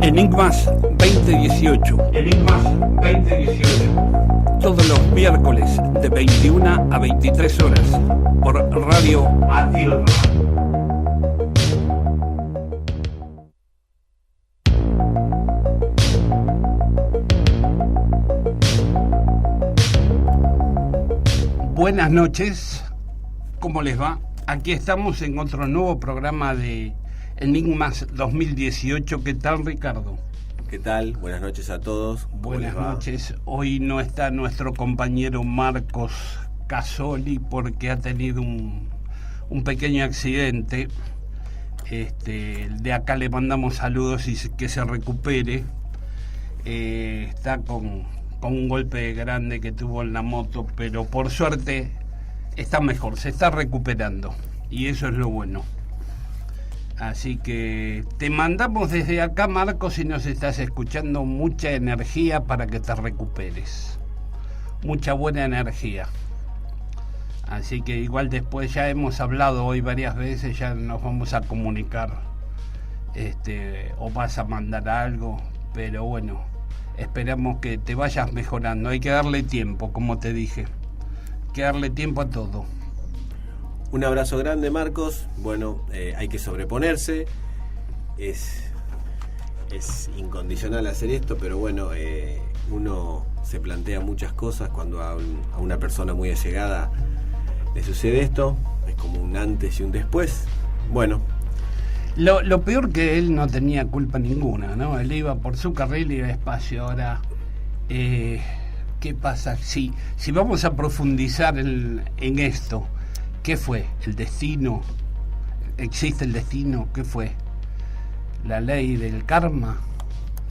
Enigmas 2018. Enigmas 2018. Todos los miércoles de 21 a 23 horas por Radio Atilra. Buenas noches, ¿cómo les va? Aquí estamos en otro nuevo programa de Enigmas 2018. ¿Qué tal, Ricardo? ¿Qué tal? Buenas noches a todos. Buenas noches. Hoy no está nuestro compañero Marcos Casoli porque ha tenido un pequeño accidente. De acá le mandamos saludos y que se recupere. Está con un golpe grande que tuvo en la moto, pero por suerte está mejor, se está recuperando y eso es lo bueno. Así que te mandamos desde acá, Marcos, si nos estás escuchando, mucha energía para que te recuperes, mucha buena energía. Así que igual después ya hemos hablado hoy varias veces, ya nos vamos a comunicar, o vas a mandar algo, pero bueno, esperamos que te vayas mejorando. Hay que darle tiempo, como te dije, hay que darle tiempo a todo. Un abrazo grande, Marcos. Bueno, hay que sobreponerse. Es incondicional hacer esto, pero bueno, uno se plantea muchas cosas cuando a una persona muy allegada le sucede esto. Es como un antes y un después. Bueno. Lo peor que él no tenía culpa ninguna, ¿no? Él iba por su carril y iba despacio. Ahora, ¿qué pasa? Si vamos a profundizar en esto, ¿qué fue? ¿El destino? ¿Existe el destino? ¿Qué fue? ¿La ley del karma?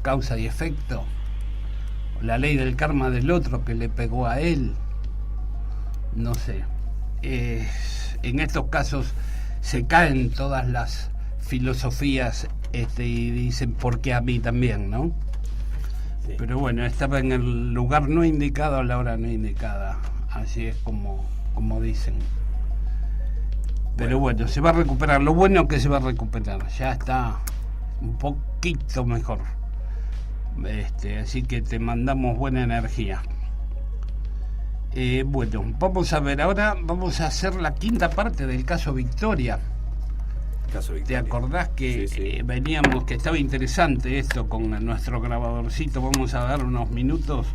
¿Causa y efecto? ¿La ley del karma del otro que le pegó a él? No sé. En estos casos se caen todas las filosofías y dicen ¿por qué a mí también? ¿No? Sí. Pero bueno, estaba en el lugar no indicado a la hora no indicada. Así es como dicen. Pero bueno, se va a recuperar. Lo bueno es que se va a recuperar. Ya está un poquito mejor. Así que te mandamos buena energía. Bueno, vamos a ver ahora. Vamos a hacer la quinta parte del caso Victoria. ¿Te acordás que sí. Veníamos, que estaba interesante esto con nuestro grabadorcito? Vamos a dar unos minutos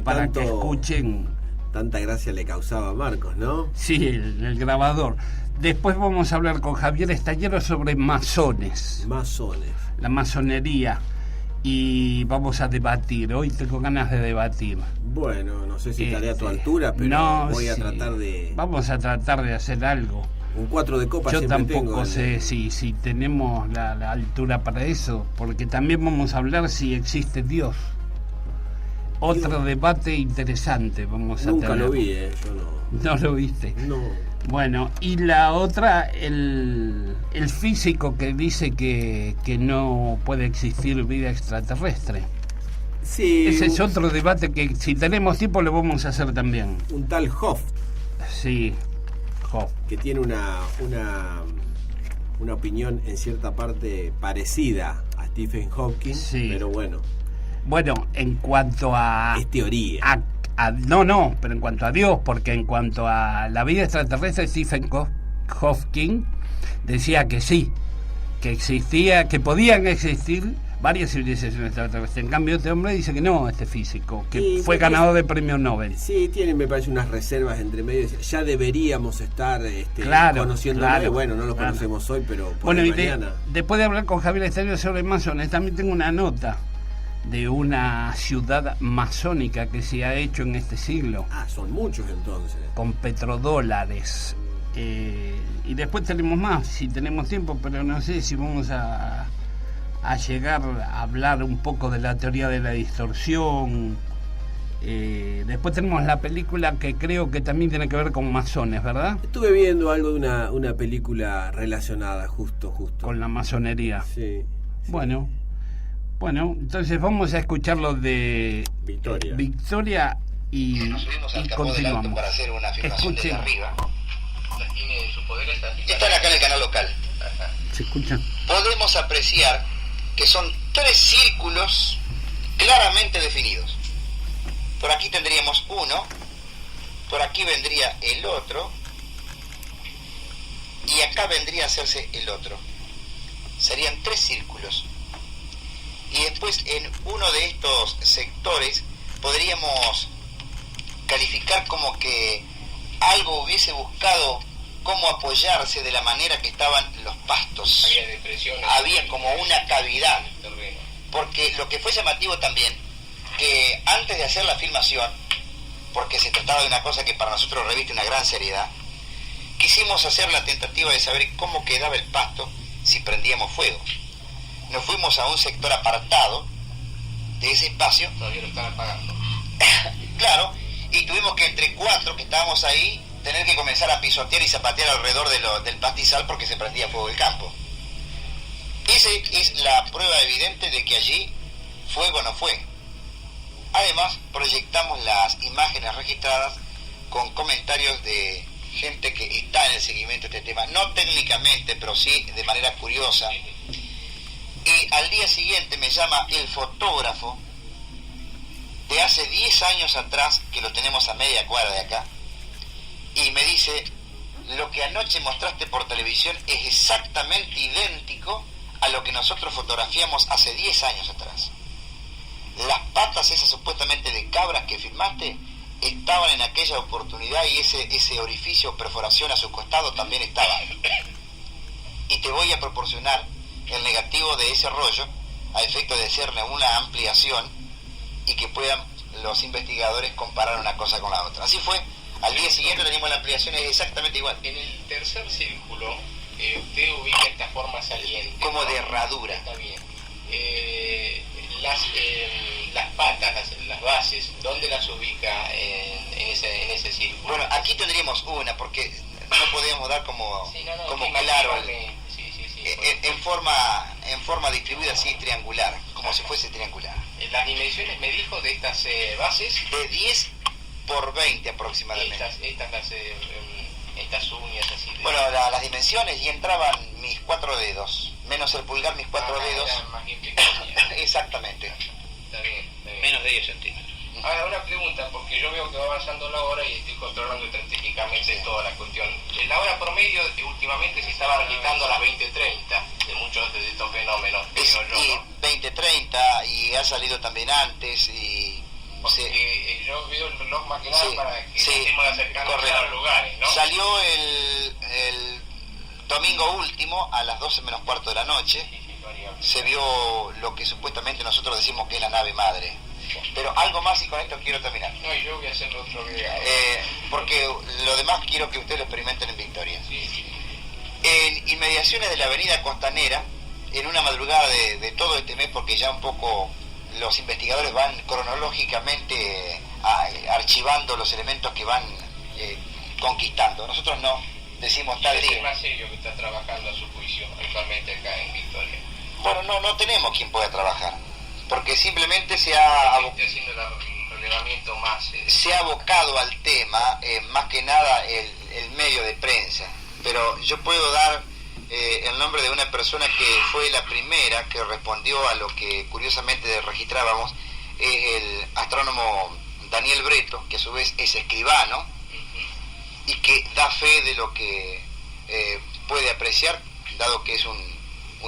para que escuchen. Tanta gracia le causaba a Marcos, ¿no? Sí, el grabador. Después vamos a hablar con Javier Estallero sobre masones. La masonería. Y vamos a debatir. Hoy tengo ganas de debatir. Bueno, no sé si estaré a tu altura, pero voy a tratar de... Vamos a tratar de hacer algo. Un 4 de copa. Yo tampoco sé si tenemos la altura para eso, porque también vamos a hablar si existe Dios. Otro debate interesante vamos a tener. Nunca lo vi, yo no. ¿No lo viste? No. Bueno, y la otra, el físico que dice que no puede existir vida extraterrestre. Sí. Ese es otro debate que si tenemos tiempo lo vamos a hacer también. Un tal Hoff. Sí. Que tiene una opinión en cierta parte parecida a Stephen Hawking, sí. Pero bueno. Bueno, en cuanto a... Es teoría. Pero en cuanto a Dios, porque en cuanto a la vida extraterrestre, Stephen Hawking decía que sí, que existía, que podían existir varias civilizaciones extraterrestres. En cambio, este hombre dice que no, físico, que fue ganador de premio Nobel. Sí, tiene, me parece, unas reservas entre medio. Ya deberíamos estar conociendo. Claro, bueno, no lo conocemos hoy, pero por mañana. Después de hablar con Javier Estallero sobre masones, también tengo una nota de una ciudad masónica que se ha hecho en este siglo. Son muchos entonces. Con petrodólares. Y después tenemos más, si tenemos tiempo, pero no sé si vamos a llegar a hablar un poco de la teoría de la distorsión. Después tenemos la película que creo que también tiene que ver con masones, ¿verdad? Estuve viendo algo de una película relacionada justo con la masonería. Sí. Bueno, entonces vamos a escuchar lo de Victoria y continuamos. Para hacer una afirmación desde arriba. Tiene su poder. Están acá en el canal local. ¿Se escucha? Podemos apreciar que son 3 círculos claramente definidos. Por aquí tendríamos uno, por aquí vendría el otro, y acá vendría a hacerse el otro. Serían 3 círculos. Y después en uno de estos sectores podríamos calificar como que algo hubiese buscado cómo apoyarse de la manera que estaban los pastos. Había depresiones. Había como una cavidad. Porque lo que fue llamativo también, que antes de hacer la filmación, porque se trataba de una cosa que para nosotros reviste una gran seriedad, quisimos hacer la tentativa de saber cómo quedaba el pasto si prendíamos fuego. Nos fuimos a un sector apartado de ese espacio. Todavía lo están apagando. Claro, y tuvimos que entre 4 que estábamos ahí, tener que comenzar a pisotear y zapatear alrededor del pastizal porque se prendía fuego el campo. Esa es la prueba evidente de que allí fuego no fue. Además, proyectamos las imágenes registradas con comentarios de gente que está en el seguimiento de este tema, no técnicamente, pero sí de manera curiosa. Y al día siguiente me llama el fotógrafo de hace 10 años atrás, que lo tenemos a media cuadra de acá, y me dice: lo que anoche mostraste por televisión es exactamente idéntico a lo que nosotros fotografiamos hace 10 años atrás. Las patas esas supuestamente de cabras que filmaste estaban en aquella oportunidad, y ese orificio o perforación a su costado también estaba. Y te voy a proporcionar el negativo de ese rollo a efecto de hacerle una ampliación y que puedan los investigadores comparar una cosa con la otra. Así fue. Al día siguiente teníamos la ampliación, es exactamente igual. En el tercer círculo, usted ubica esta forma saliente. Como de herradura. Está bien. Las patas, las bases, ¿dónde las ubica en ese círculo? Bueno, aquí tendríamos una, porque no podíamos dar como claro, en forma distribuida así, triangular, como si fuese triangular. Las dimensiones, me dijo, de estas bases. De 10 por 20 aproximadamente. Estas uñas así. Bueno, las dimensiones, y entraban mis 4 dedos, menos el pulgar, mis 4 dedos. Más bien pequeñas. Exactamente. Está bien. Menos de 10 centímetros. Ahora una pregunta, porque yo veo que va avanzando la hora y estoy controlando estrategicamente toda la cuestión. La hora promedio últimamente se estaba registrando a las 20:30 de muchos de estos fenómenos. Y 20:30, y ha salido también antes, y... Porque yo veo el reloj más que nada para que estemos acercando a los lugares, ¿no? Salió el domingo último a las 12 menos cuarto de la noche. Se vio lo que supuestamente nosotros decimos que es la nave madre. Pero algo más, y con esto quiero terminar. No, y yo voy a hacer otro video. Porque lo demás quiero que ustedes lo experimenten en Victoria. En inmediaciones de la avenida Costanera, en una madrugada de todo este mes, porque ya un poco los investigadores van cronológicamente archivando los elementos que van conquistando. Nosotros no decimos tal día. ¿Es más serio que está trabajando a su juicio actualmente acá en Victoria? Bueno, no tenemos quien pueda trabajar, porque simplemente se ha abocado al tema, más que nada el medio de prensa. Pero yo puedo dar el nombre de una persona que fue la primera que respondió a lo que curiosamente registrábamos, es el astrónomo Daniel Breto, que a su vez es escribano y que da fe de lo que puede apreciar, dado que es un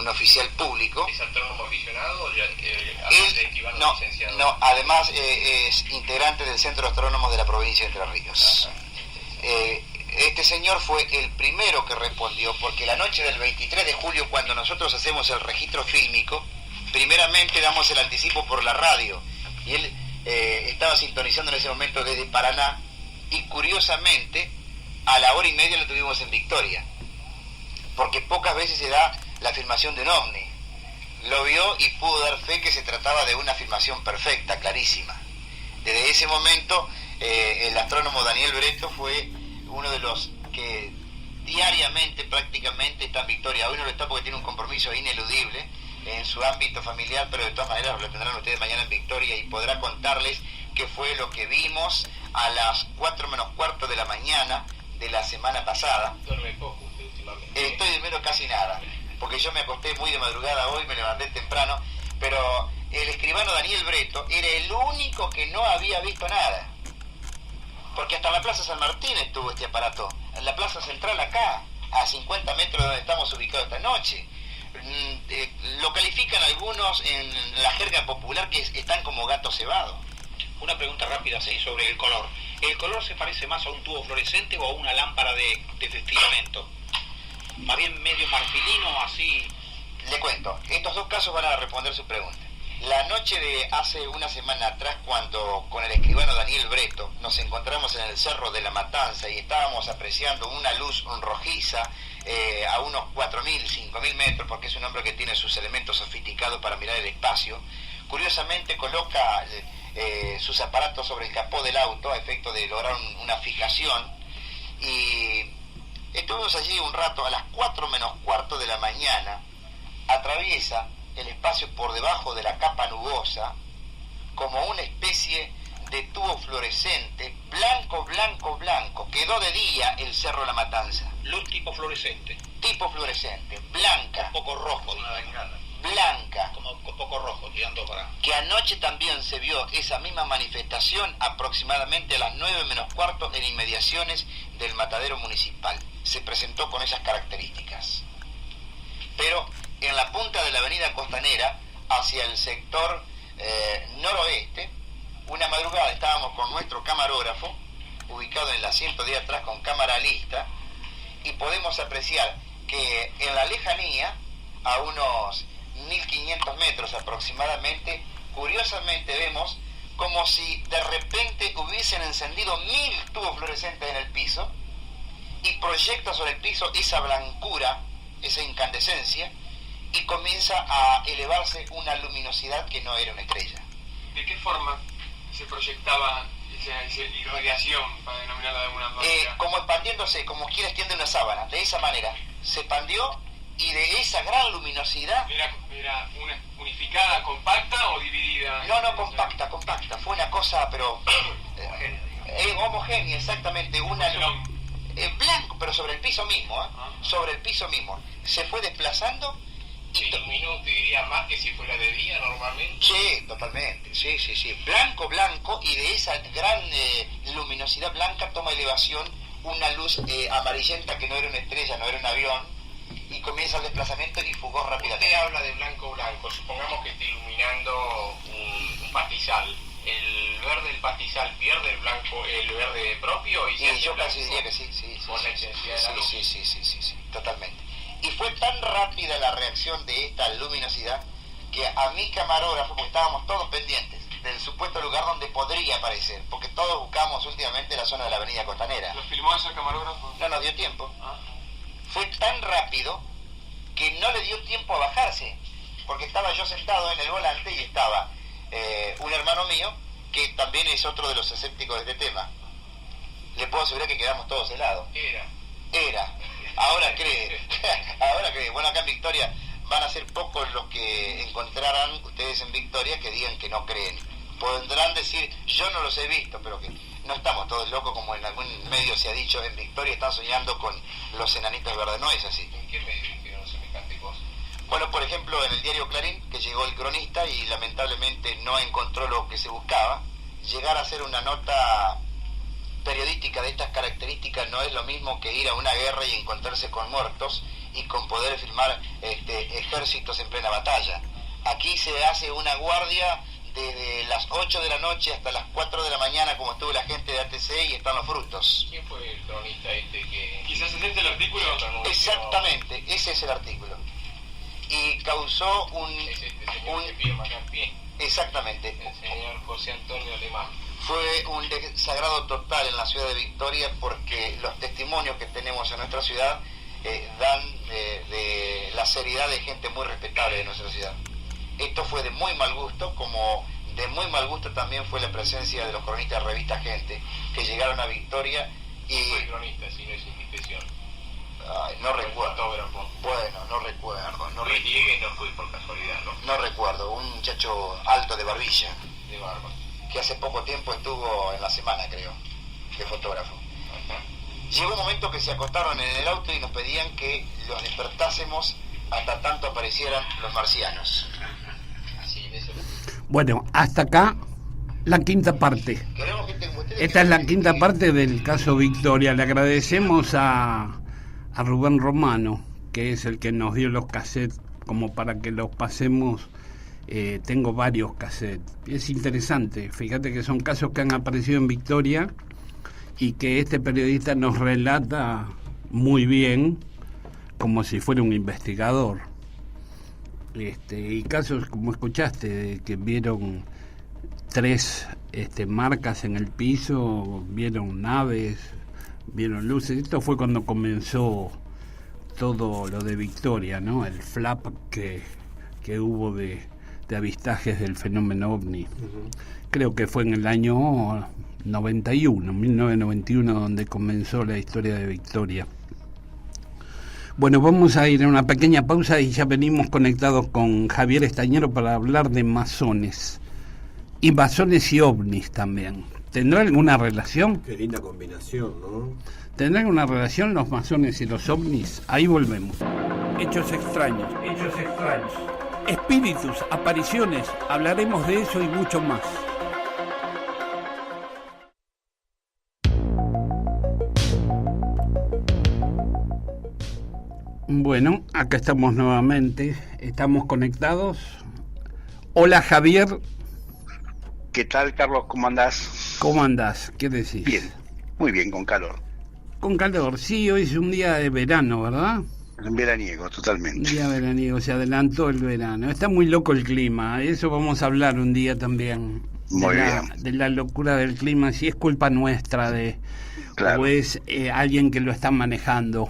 oficial público. ¿Es astrónomo aficionado o licenciado? No, además es integrante del Centro de Astrónomos de la provincia de Entre Ríos. Este señor fue el primero que respondió, porque la noche del 23 de julio, cuando nosotros hacemos el registro fílmico, primeramente damos el anticipo por la radio, y él estaba sintonizando en ese momento desde Paraná, y curiosamente a la hora y media lo tuvimos en Victoria, porque pocas veces se da la filmación de un ovni. Lo vio y pudo dar fe que se trataba de una filmación perfecta, clarísima. Desde ese momento el astrónomo Daniel Breto fue uno de los que diariamente prácticamente está en Victoria. Hoy no lo está porque tiene un compromiso ineludible en su ámbito familiar, pero de todas maneras lo tendrán ustedes mañana en Victoria y podrá contarles qué fue lo que vimos a las 4 menos cuarto de la mañana de la semana pasada. Duerme poco usted últimamente. Estoy durmiendo casi nada. porque yo me acosté muy de madrugada hoy, me levanté temprano, pero el escribano Daniel Breto era el único que no había visto nada. Porque hasta en la Plaza San Martín estuvo este aparato, en la Plaza Central acá, a 50 metros de donde estamos ubicados esta noche. Lo califican algunos en la jerga popular que están como gato cebado. Una pregunta rápida, sí, sobre el color. ¿El color se parece más a un tubo fluorescente o a una lámpara de filamento? Más bien medio marfilino, así. Le cuento, estos dos casos van a responder su pregunta. La noche de hace una semana atrás, cuando con el escribano Daniel Breto nos encontramos en el Cerro de la Matanza y estábamos apreciando una luz rojiza a unos 4.000, 5.000 metros, porque es un hombre que tiene sus elementos sofisticados para mirar el espacio, curiosamente coloca sus aparatos sobre el capó del auto a efecto de lograr una fijación, y estuvimos allí un rato. A las 4 menos cuarto de la mañana atraviesa el espacio por debajo de la capa nubosa como una especie de tubo fluorescente, blanco, blanco, blanco. Quedó de día el Cerro de la Matanza. Luz tipo fluorescente. Tipo fluorescente, blanca. Un poco rojo, digamos. Blanca. Como un poco rojo, tirando para... Que anoche también se vio esa misma manifestación aproximadamente a las 9 menos cuarto en inmediaciones del matadero municipal. Se presentó con esas características. Pero en la punta de la avenida Costanera, hacia el sector noroeste, una madrugada estábamos con nuestro camarógrafo, ubicado en el asiento de atrás con cámara lista, y podemos apreciar que en la lejanía, a unos 1.500 metros aproximadamente, curiosamente vemos como si de repente hubiesen encendido 1.000 tubos fluorescentes en el piso, y proyecta sobre el piso esa blancura, esa incandescencia, y comienza a elevarse una luminosidad que no era una estrella. ¿De qué forma se proyectaba esa irradiación, para denominarla de alguna manera? Como expandiéndose, como quien extiende una sábana, de esa manera. Se expandió, y de esa gran luminosidad... ¿Era una unificada, compacta o dividida? No, compacta. Fue una cosa, pero... homogénea, exactamente. Blanco, pero sobre el piso mismo, sobre el piso mismo. Se fue desplazando... Se iluminó, te diría, más que si fuera de día normalmente. Sí, totalmente, sí. Blanco, y de esa gran luminosidad blanca toma elevación una luz amarillenta que no era una estrella, no era un avión, y comienza el desplazamiento y fugó rápidamente. Usted habla de blanco, supongamos que esté iluminando un pastizal. ¿El verde del pastizal pierde el verde propio? Y yo casi diría que sí. Por la intensidad de la luz. Sí, totalmente. Y fue tan rápida la reacción de esta luminosidad que a mi camarógrafo, porque estábamos todos pendientes del supuesto lugar donde podría aparecer, porque todos buscamos últimamente la zona de la avenida Costanera. ¿Lo filmó ese camarógrafo? No nos dio tiempo. Fue tan rápido que no le dio tiempo a bajarse, porque estaba yo sentado en el volante y estaba un hermano mío, que también es otro de los escépticos de este tema. Le puedo asegurar que quedamos todos helados. Era. Ahora cree. Bueno, acá en Victoria van a ser pocos los que encontrarán ustedes en Victoria que digan que no creen. Podrán decir, yo no los he visto, pero que no estamos todos locos, como en algún medio se ha dicho. En Victoria están soñando con los enanitos verdes, no es así. ¿En qué medio dijeron semejante cosa? Bueno, por ejemplo, en el diario Clarín, que llegó el cronista y lamentablemente no encontró lo que se buscaba. Llegar a hacer una nota periodística de estas características no es lo mismo que ir a una guerra y encontrarse con muertos y con poder filmar ejércitos en plena batalla. Aquí se hace una guardia desde las 8 de la noche hasta las 4 de la mañana, como estuvo la gente de ATC, y están los frutos. ¿Quién fue el cronista que...? Quizás ese es el artículo. Exactamente, ese es el artículo. Y causó Ese señor que firma acá en pie. Exactamente. El señor José Antonio Alemán. Fue un desagrado total en la ciudad de Victoria, porque los testimonios que tenemos en nuestra ciudad dan de la seriedad de gente muy respetable de nuestra ciudad. Esto fue de muy mal gusto, como de muy mal gusto también fue la presencia de los cronistas de Revista Gente, que llegaron a Victoria y... ¿Quién fue el cronista, si no es indiscreción? No recuerdo. Fotógrafo. Bueno, no recuerdo. Luis Diegues no fue por casualidad, ¿no? No recuerdo. Un muchacho alto de barbilla, De barba. que hace poco tiempo estuvo en La Semana, creo, de fotógrafo. Ajá. Llegó un momento que se acostaron en el auto y nos pedían que los despertásemos hasta tanto aparecieran los marcianos. Así, eso. Bueno, hasta acá la quinta parte. Queremos gente como ustedes. Esta es la quinta parte del caso Victoria. Le agradecemos a Rubén Romano, que es el que nos dio los cassettes como para que los pasemos. Tengo varios cassettes. Es interesante, fíjate que son casos que han aparecido en Victoria y que este periodista nos relata muy bien, como si fuera un investigador. Y casos, como escuchaste, de que vieron 3 marcas en el piso, vieron naves, vieron luces. Esto fue cuando comenzó todo lo de Victoria, ¿no? El flap que hubo de avistajes del fenómeno ovni. Creo que fue en el año 1991, donde comenzó la historia de Victoria. Bueno, vamos a ir a una pequeña pausa y ya venimos conectados con Javier Estañero para hablar de masones. Y masones y ovnis también. ¿Tendrá alguna relación? Qué linda combinación, ¿no? ¿Tendrán una relación los masones y los ovnis? Ahí volvemos. Hechos extraños. Espíritus, apariciones, hablaremos de eso y mucho más. Bueno, acá estamos nuevamente, estamos conectados. Hola Javier. ¿Qué tal, Carlos? ¿Cómo andás? ¿Cómo andás? ¿Qué decís? Bien, muy bien, con calor. Con calor, sí, hoy es un día de verano, ¿verdad? Veraniego, totalmente. Día veraniego, se adelantó el verano. Está muy loco el clima, eso vamos a hablar un día también. Muy bien. De la locura del clima, si es culpa nuestra Claro. o es alguien que lo está manejando.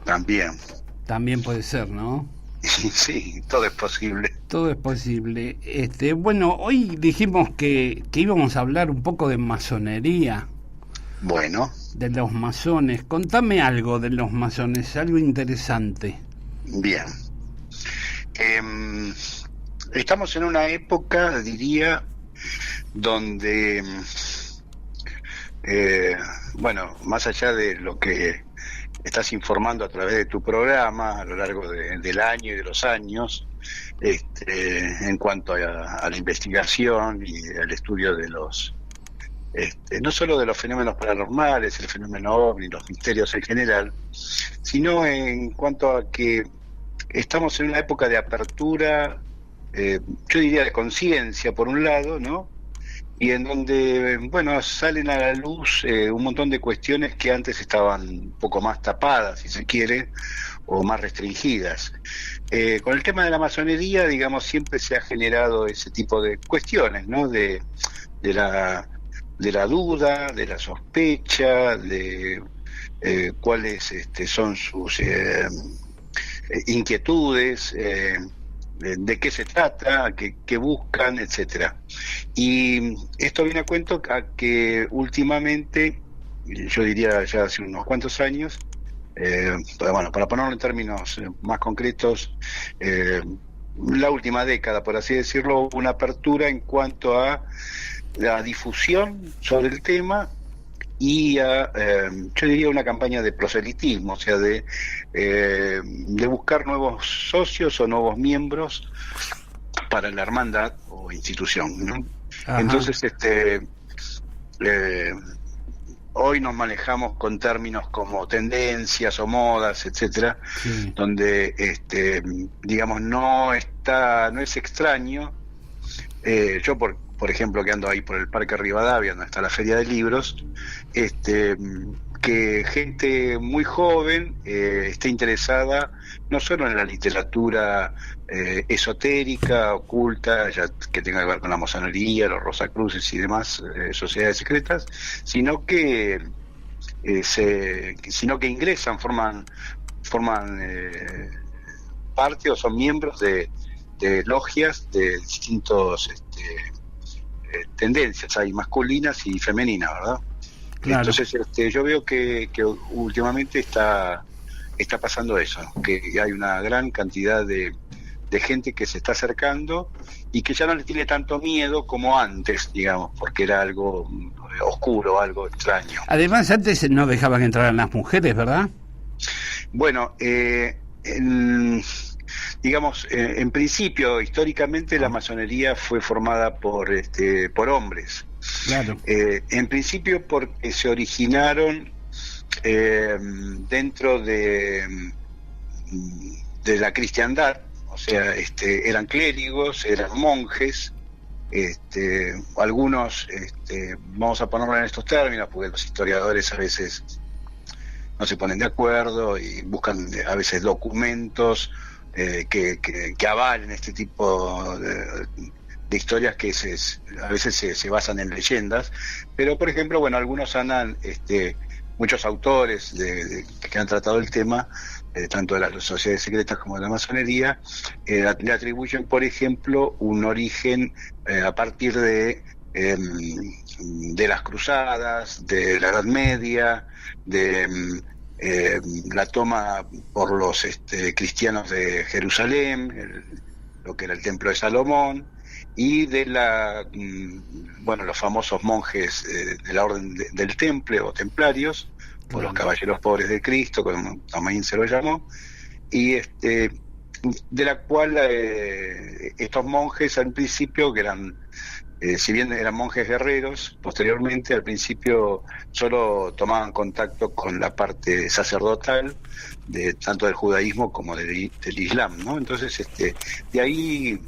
También puede ser, ¿no? sí, todo es posible. Todo es posible. Bueno, hoy dijimos que íbamos a hablar un poco de masonería. Bueno. De los masones. Contame algo de los masones, algo interesante. Bien. Estamos en una época, diría, donde, más allá de lo que estás informando a través de tu programa a lo largo del año y de los años, en cuanto a la investigación y al estudio de los no solo de los fenómenos paranormales, el fenómeno ovni, los misterios en general, sino en cuanto a que estamos en una época de apertura, yo diría de conciencia por un lado, ¿no? Y en donde, salen a la luz un montón de cuestiones que antes estaban un poco más tapadas, si se quiere, o más restringidas. Con el tema de la masonería, digamos, siempre se ha generado ese tipo de cuestiones, ¿no? De la duda, de la sospecha, de cuáles son sus inquietudes, de qué se trata, qué buscan, etcétera. Y esto viene a cuento a que últimamente, yo diría ya hace unos cuantos años, para ponerlo en términos más concretos, la última década, por así decirlo, hubo una apertura en cuanto a la difusión sobre el tema y yo diría una campaña de proselitismo, o sea, de buscar nuevos socios o nuevos miembros para la hermandad o institución, ¿no? Ajá. Entonces, hoy nos manejamos con términos como tendencias o modas, etcétera, Sí. donde digamos no es extraño. Yo por ejemplo, que ando ahí por el Parque Rivadavia, donde está la Feria de Libros, que gente muy joven esté interesada no solo en la literatura esotérica, oculta, ya que tenga que ver con la masonería, los Rosacruces y demás sociedades secretas, sino que ingresan, forman parte o son miembros de logias de distintos tendencias, hay masculinas y femeninas, ¿verdad? Claro. Entonces yo veo que últimamente está pasando eso, que hay una gran cantidad de gente que se está acercando y que ya no le tiene tanto miedo como antes, digamos, porque era algo oscuro, algo extraño. Además, antes no dejaban entrar a las mujeres, ¿verdad? Bueno, digamos, en principio, históricamente, la masonería fue formada por hombres. Claro. En principio porque se originaron dentro de la cristiandad, o sea, eran clérigos, eran monjes, algunos, vamos a ponerlo en estos términos, porque los historiadores a veces no se ponen de acuerdo y buscan a veces documentos que avalen este tipo de historias que a veces se basan en leyendas, pero por ejemplo, bueno, algunos muchos autores que han tratado el tema, tanto de las sociedades secretas como de la masonería, le atribuyen, por ejemplo, un origen a partir de las cruzadas, de la Edad Media, de la toma por los cristianos de Jerusalén, lo que era el Templo de Salomón, y de los famosos monjes de la Orden del Temple o templarios, o los Caballeros Pobres de Cristo, como también se lo llamó, y de la cual estos monjes al principio, que eran, si bien eran monjes guerreros, posteriormente al principio solo tomaban contacto con la parte sacerdotal, tanto del judaísmo como del islam, ¿no? Entonces, de ahí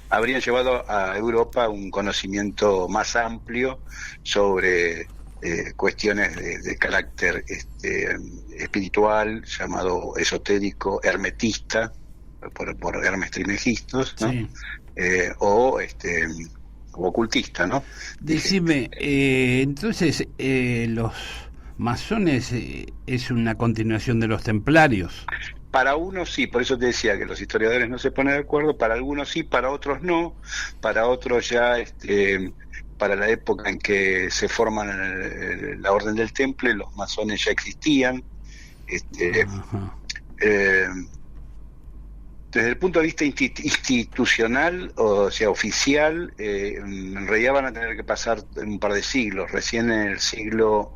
habrían llevado a Europa un conocimiento más amplio sobre cuestiones de carácter espiritual, llamado esotérico, hermetista, por Hermes Trismegistos, ¿no? Sí. O ocultista, ¿no? Decime, entonces, los masones es una continuación de los templarios. Para unos sí, por eso te decía que los historiadores no se ponen de acuerdo, para algunos sí, para otros no, para otros ya, para la época en que se forman la Orden del Temple, los masones ya existían. Desde el punto de vista institucional, o sea, oficial, en realidad van a tener que pasar un par de siglos. Recién en el siglo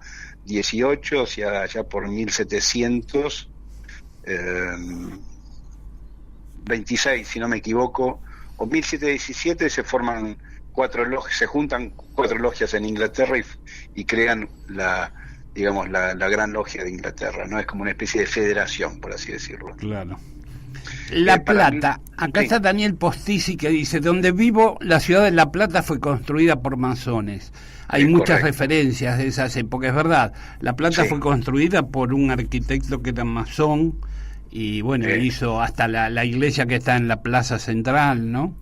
XVIII, o sea, ya por 1726, si no me equivoco, o 1717, se forman se juntan 4 logias en Inglaterra y crean la gran logia de Inglaterra, ¿no? Es como una especie de federación, por así decirlo. Claro. La Plata, acá está Daniel Postisi que dice: donde vivo, la ciudad de La Plata fue construida por masones. Hay muchas referencias de esas épocas, es verdad. La Plata fue construida por un arquitecto que era masón y bueno, hizo hasta la iglesia que está en la plaza central, ¿no?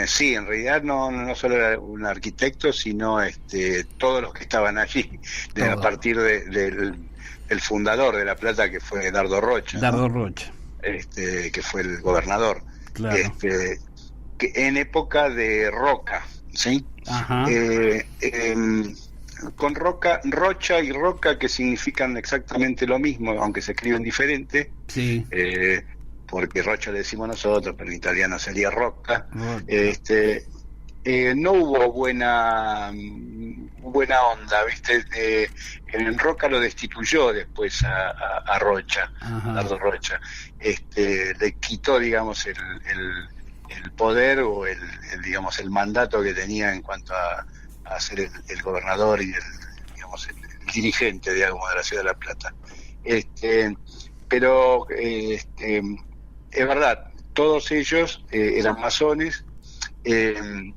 Sí, en realidad no solo era un arquitecto, sino todos los que estaban allí, a partir del fundador de La Plata, que fue Dardo Rocha. Dardo Rocha. Que fue el gobernador, claro. Que en época de Roca, ¿sí? Ajá. Con Rocha y Roca, que significan exactamente lo mismo, aunque se escriben diferente, sí. Porque Rocha le decimos nosotros, pero en italiano sería Rocca. No hubo buena onda, ¿viste? En Roca lo destituyó después a Rocha, Dardo Rocha. Le quitó, digamos, el poder o el mandato que tenía en cuanto a ser el gobernador y el dirigente, digamos, de la ciudad de La Plata. Pero es verdad, todos ellos eran masones. El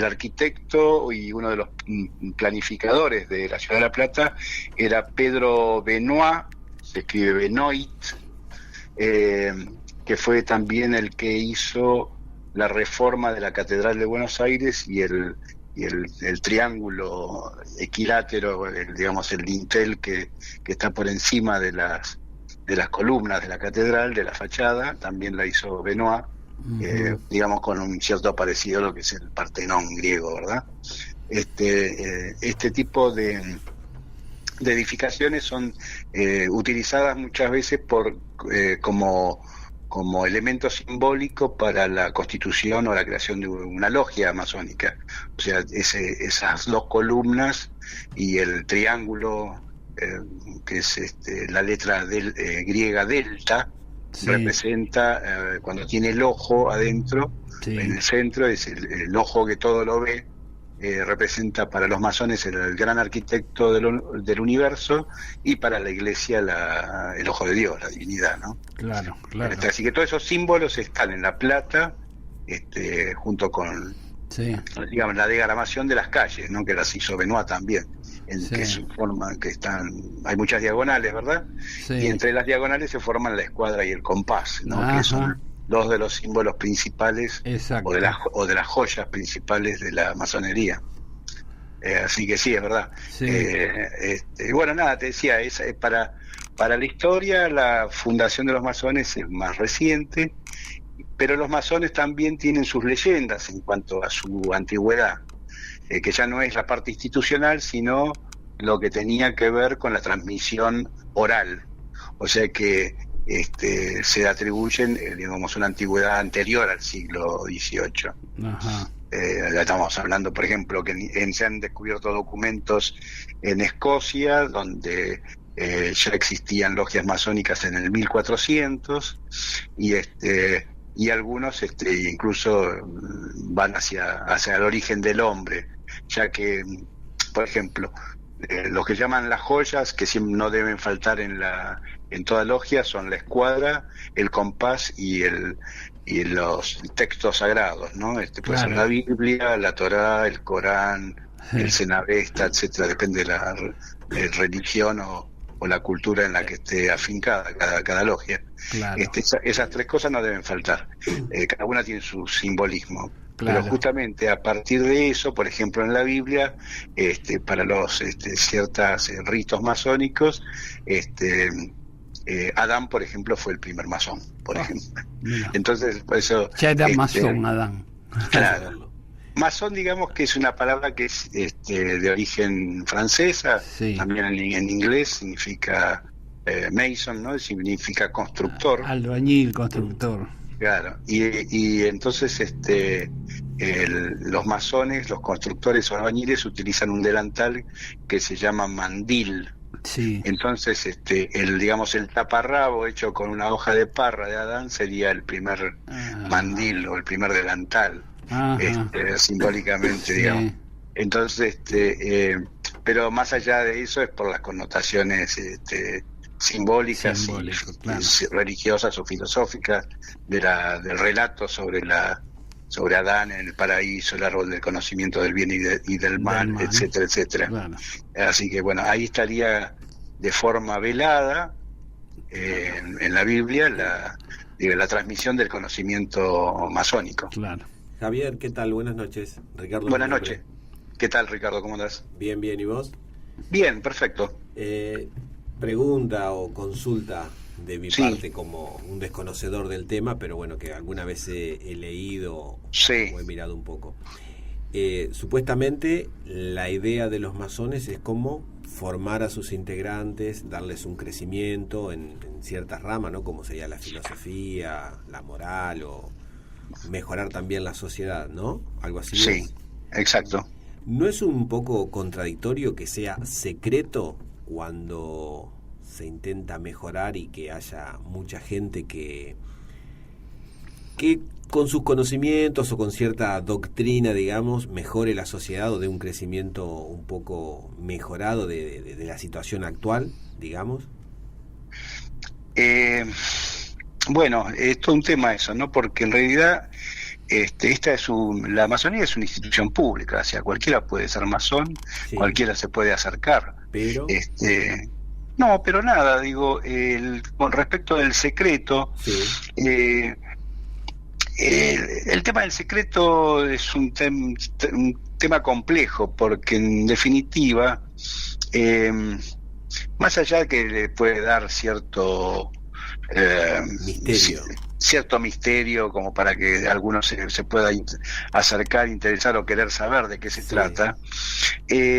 arquitecto y uno de los planificadores de la ciudad de La Plata era Pedro Benoit, se escribe Benoit, que fue también el que hizo la reforma de la Catedral de Buenos Aires y el triángulo equilátero, el dintel que está por encima de las columnas de la catedral, de la fachada, también la hizo Benoit. Con un cierto parecido a lo que es el Partenón griego, ¿verdad? Este tipo de edificaciones son utilizadas muchas veces como elemento simbólico para la constitución o la creación de una logia masónica. O sea, esas 2 columnas y el triángulo, que es la letra griega delta, representa, cuando tiene el ojo adentro, en el centro, es el ojo que todo lo ve, representa para los masones el gran arquitecto del universo, y para la Iglesia el ojo de Dios, la divinidad, ¿no? Claro. Así que todos esos símbolos están en la plata, junto con, digamos, la degramación de las calles, ¿no? Que las hizo Benoit también, que se forman, hay muchas diagonales, ¿verdad? Y entre las diagonales se forman la escuadra y el compás, ¿no? Que son dos de los símbolos principales, o de las joyas principales de la masonería. Así que sí, es verdad. Bueno, nada, te decía, para la historia la fundación de los masones es más reciente, pero los masones también tienen sus leyendas en cuanto a su antigüedad, que ya no es la parte institucional, sino lo que tenía que ver con la transmisión oral. O sea que se atribuyen, digamos, una antigüedad anterior al siglo XVIII. Ya estamos hablando, por ejemplo, que se han descubierto documentos en Escocia donde ya existían logias masónicas en el 1400, y algunos incluso van hacia el origen del hombre, ya que, por ejemplo, los que llaman las joyas, que siempre no deben faltar en toda logia, son la escuadra, el compás y los textos sagrados, ¿no? Puede ser la Biblia, la Torá, el Corán, el Cenavesta, etcétera, depende de la religión o la cultura en la que esté afincada cada logia. Esas tres cosas no deben faltar. Cada una tiene su simbolismo. Pero justamente a partir de eso, por ejemplo, en la Biblia, para los ciertos ritos masónicos, Adán, por ejemplo, fue el primer masón, por ejemplo. Entonces, por eso... Ya era masón, Adán. Claro. Masón, digamos que es una palabra que es de origen francesa, también en inglés significa mason, ¿no? Significa constructor. Albañil, constructor. Claro, y entonces los masones, los constructores o albañiles utilizan un delantal que se llama mandil. Entonces digamos, el taparrabo hecho con una hoja de parra de Adán sería el primer mandil o el primer delantal, simbólicamente, digamos. Entonces, pero más allá de eso es por las connotaciones simbólicas y religiosas o filosóficas del relato sobre Adán en el paraíso, el árbol del conocimiento del bien y del mal, etcétera, etcétera. Así que bueno, ahí estaría de forma velada en la Biblia la transmisión del conocimiento masónico. Javier, ¿qué tal? Buenas noches. Ricardo. Buenas noches. ¿Qué tal, Ricardo? ¿Cómo andás? Bien, ¿y vos? Bien, perfecto. Pregunta o consulta de mi parte como un desconocedor del tema, pero bueno, que alguna vez he leído o he mirado un poco. Supuestamente la idea de los masones es como formar a sus integrantes, darles un crecimiento en ciertas ramas, ¿no? Como sería la filosofía, la moral, o mejorar también la sociedad, ¿no? Algo así. Sí, exacto. ¿No es un poco contradictorio que sea secreto cuando se intenta mejorar y que haya mucha gente que con sus conocimientos o con cierta doctrina, digamos, mejore la sociedad o dé un crecimiento un poco mejorado de la situación actual, digamos? Bueno, es todo un tema eso, ¿no? Porque en realidad la masonería es una institución pública, o sea, cualquiera puede ser masón, cualquiera se puede acercar. Pero no, pero nada, digo, con respecto del secreto, el tema del secreto es un tema complejo, porque en definitiva, más allá de que le puede dar cierto misterio como para que alguno se pueda acercar, interesar o querer saber de qué se trata,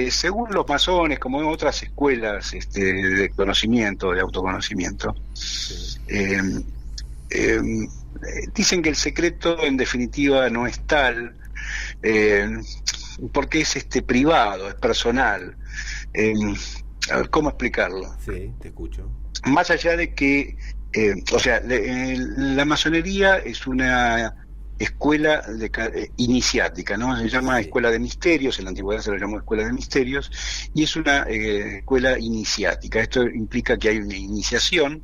según los masones, como en otras escuelas de conocimiento, de autoconocimiento, dicen que el secreto en definitiva no es tal, porque es privado, es personal. A ver, ¿cómo explicarlo? Sí, te escucho. Más allá de que La masonería es una escuela iniciática, ¿no? Se llama Escuela de Misterios, en la antigüedad se lo llamó Escuela de Misterios, y es una escuela iniciática. Esto implica que hay una iniciación,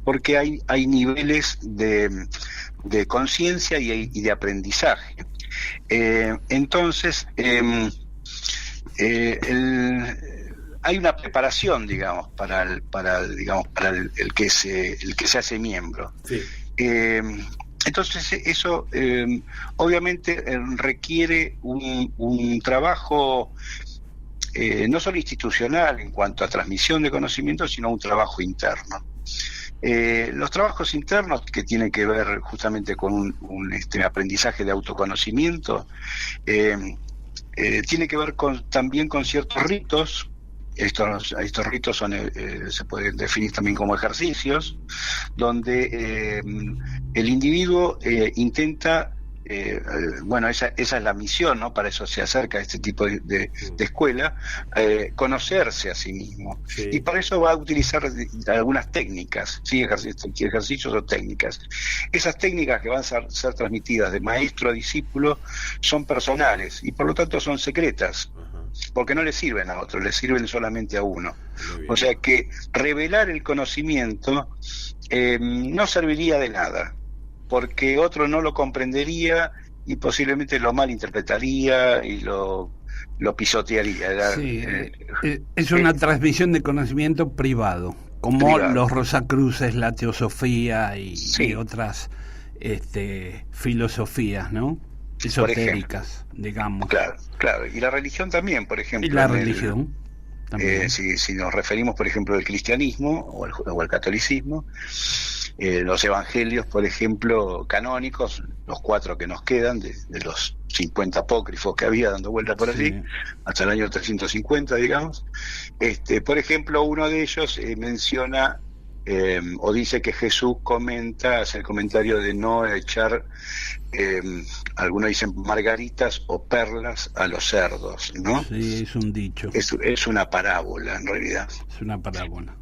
porque hay niveles de conciencia y de aprendizaje. Entonces, hay una preparación, digamos, para el que se hace miembro. Sí. Entonces eso obviamente requiere un trabajo no solo institucional en cuanto a transmisión de conocimiento, sino un trabajo interno. Los trabajos internos que tienen que ver justamente con un aprendizaje de autoconocimiento, tiene que ver también con ciertos ritos. Estos ritos se pueden definir también como ejercicios, donde el individuo intenta, esa es la misión, ¿no? Para eso se acerca a este tipo de escuela, conocerse a sí mismo. Sí. Y para eso va a utilizar algunas técnicas, ¿sí? Ejercicios o técnicas. Esas técnicas que van a ser transmitidas de maestro a discípulo son personales y por lo tanto son secretas, porque no le sirven a otros, le sirven solamente a uno. O sea que revelar el conocimiento no serviría de nada, porque otro no lo comprendería y posiblemente lo malinterpretaría y lo pisotearía. Es una transmisión de conocimiento privado, como los Rosacruces, la teosofía y otras filosofías, ¿no? Esotéricas, digamos. Claro, y la religión también, por ejemplo. Y la religión también. Si nos referimos, por ejemplo, al cristianismo o al catolicismo, los evangelios, por ejemplo, canónicos, los 4 que nos quedan, de los 50 apócrifos que había dando vueltas por allí, hasta el año 350, digamos. Por ejemplo, uno de ellos menciona o dice que Jesús hace el comentario de no echar, algunos dicen margaritas o perlas a los cerdos, ¿no? Sí, es un dicho. Es una parábola, en realidad. Es una parábola.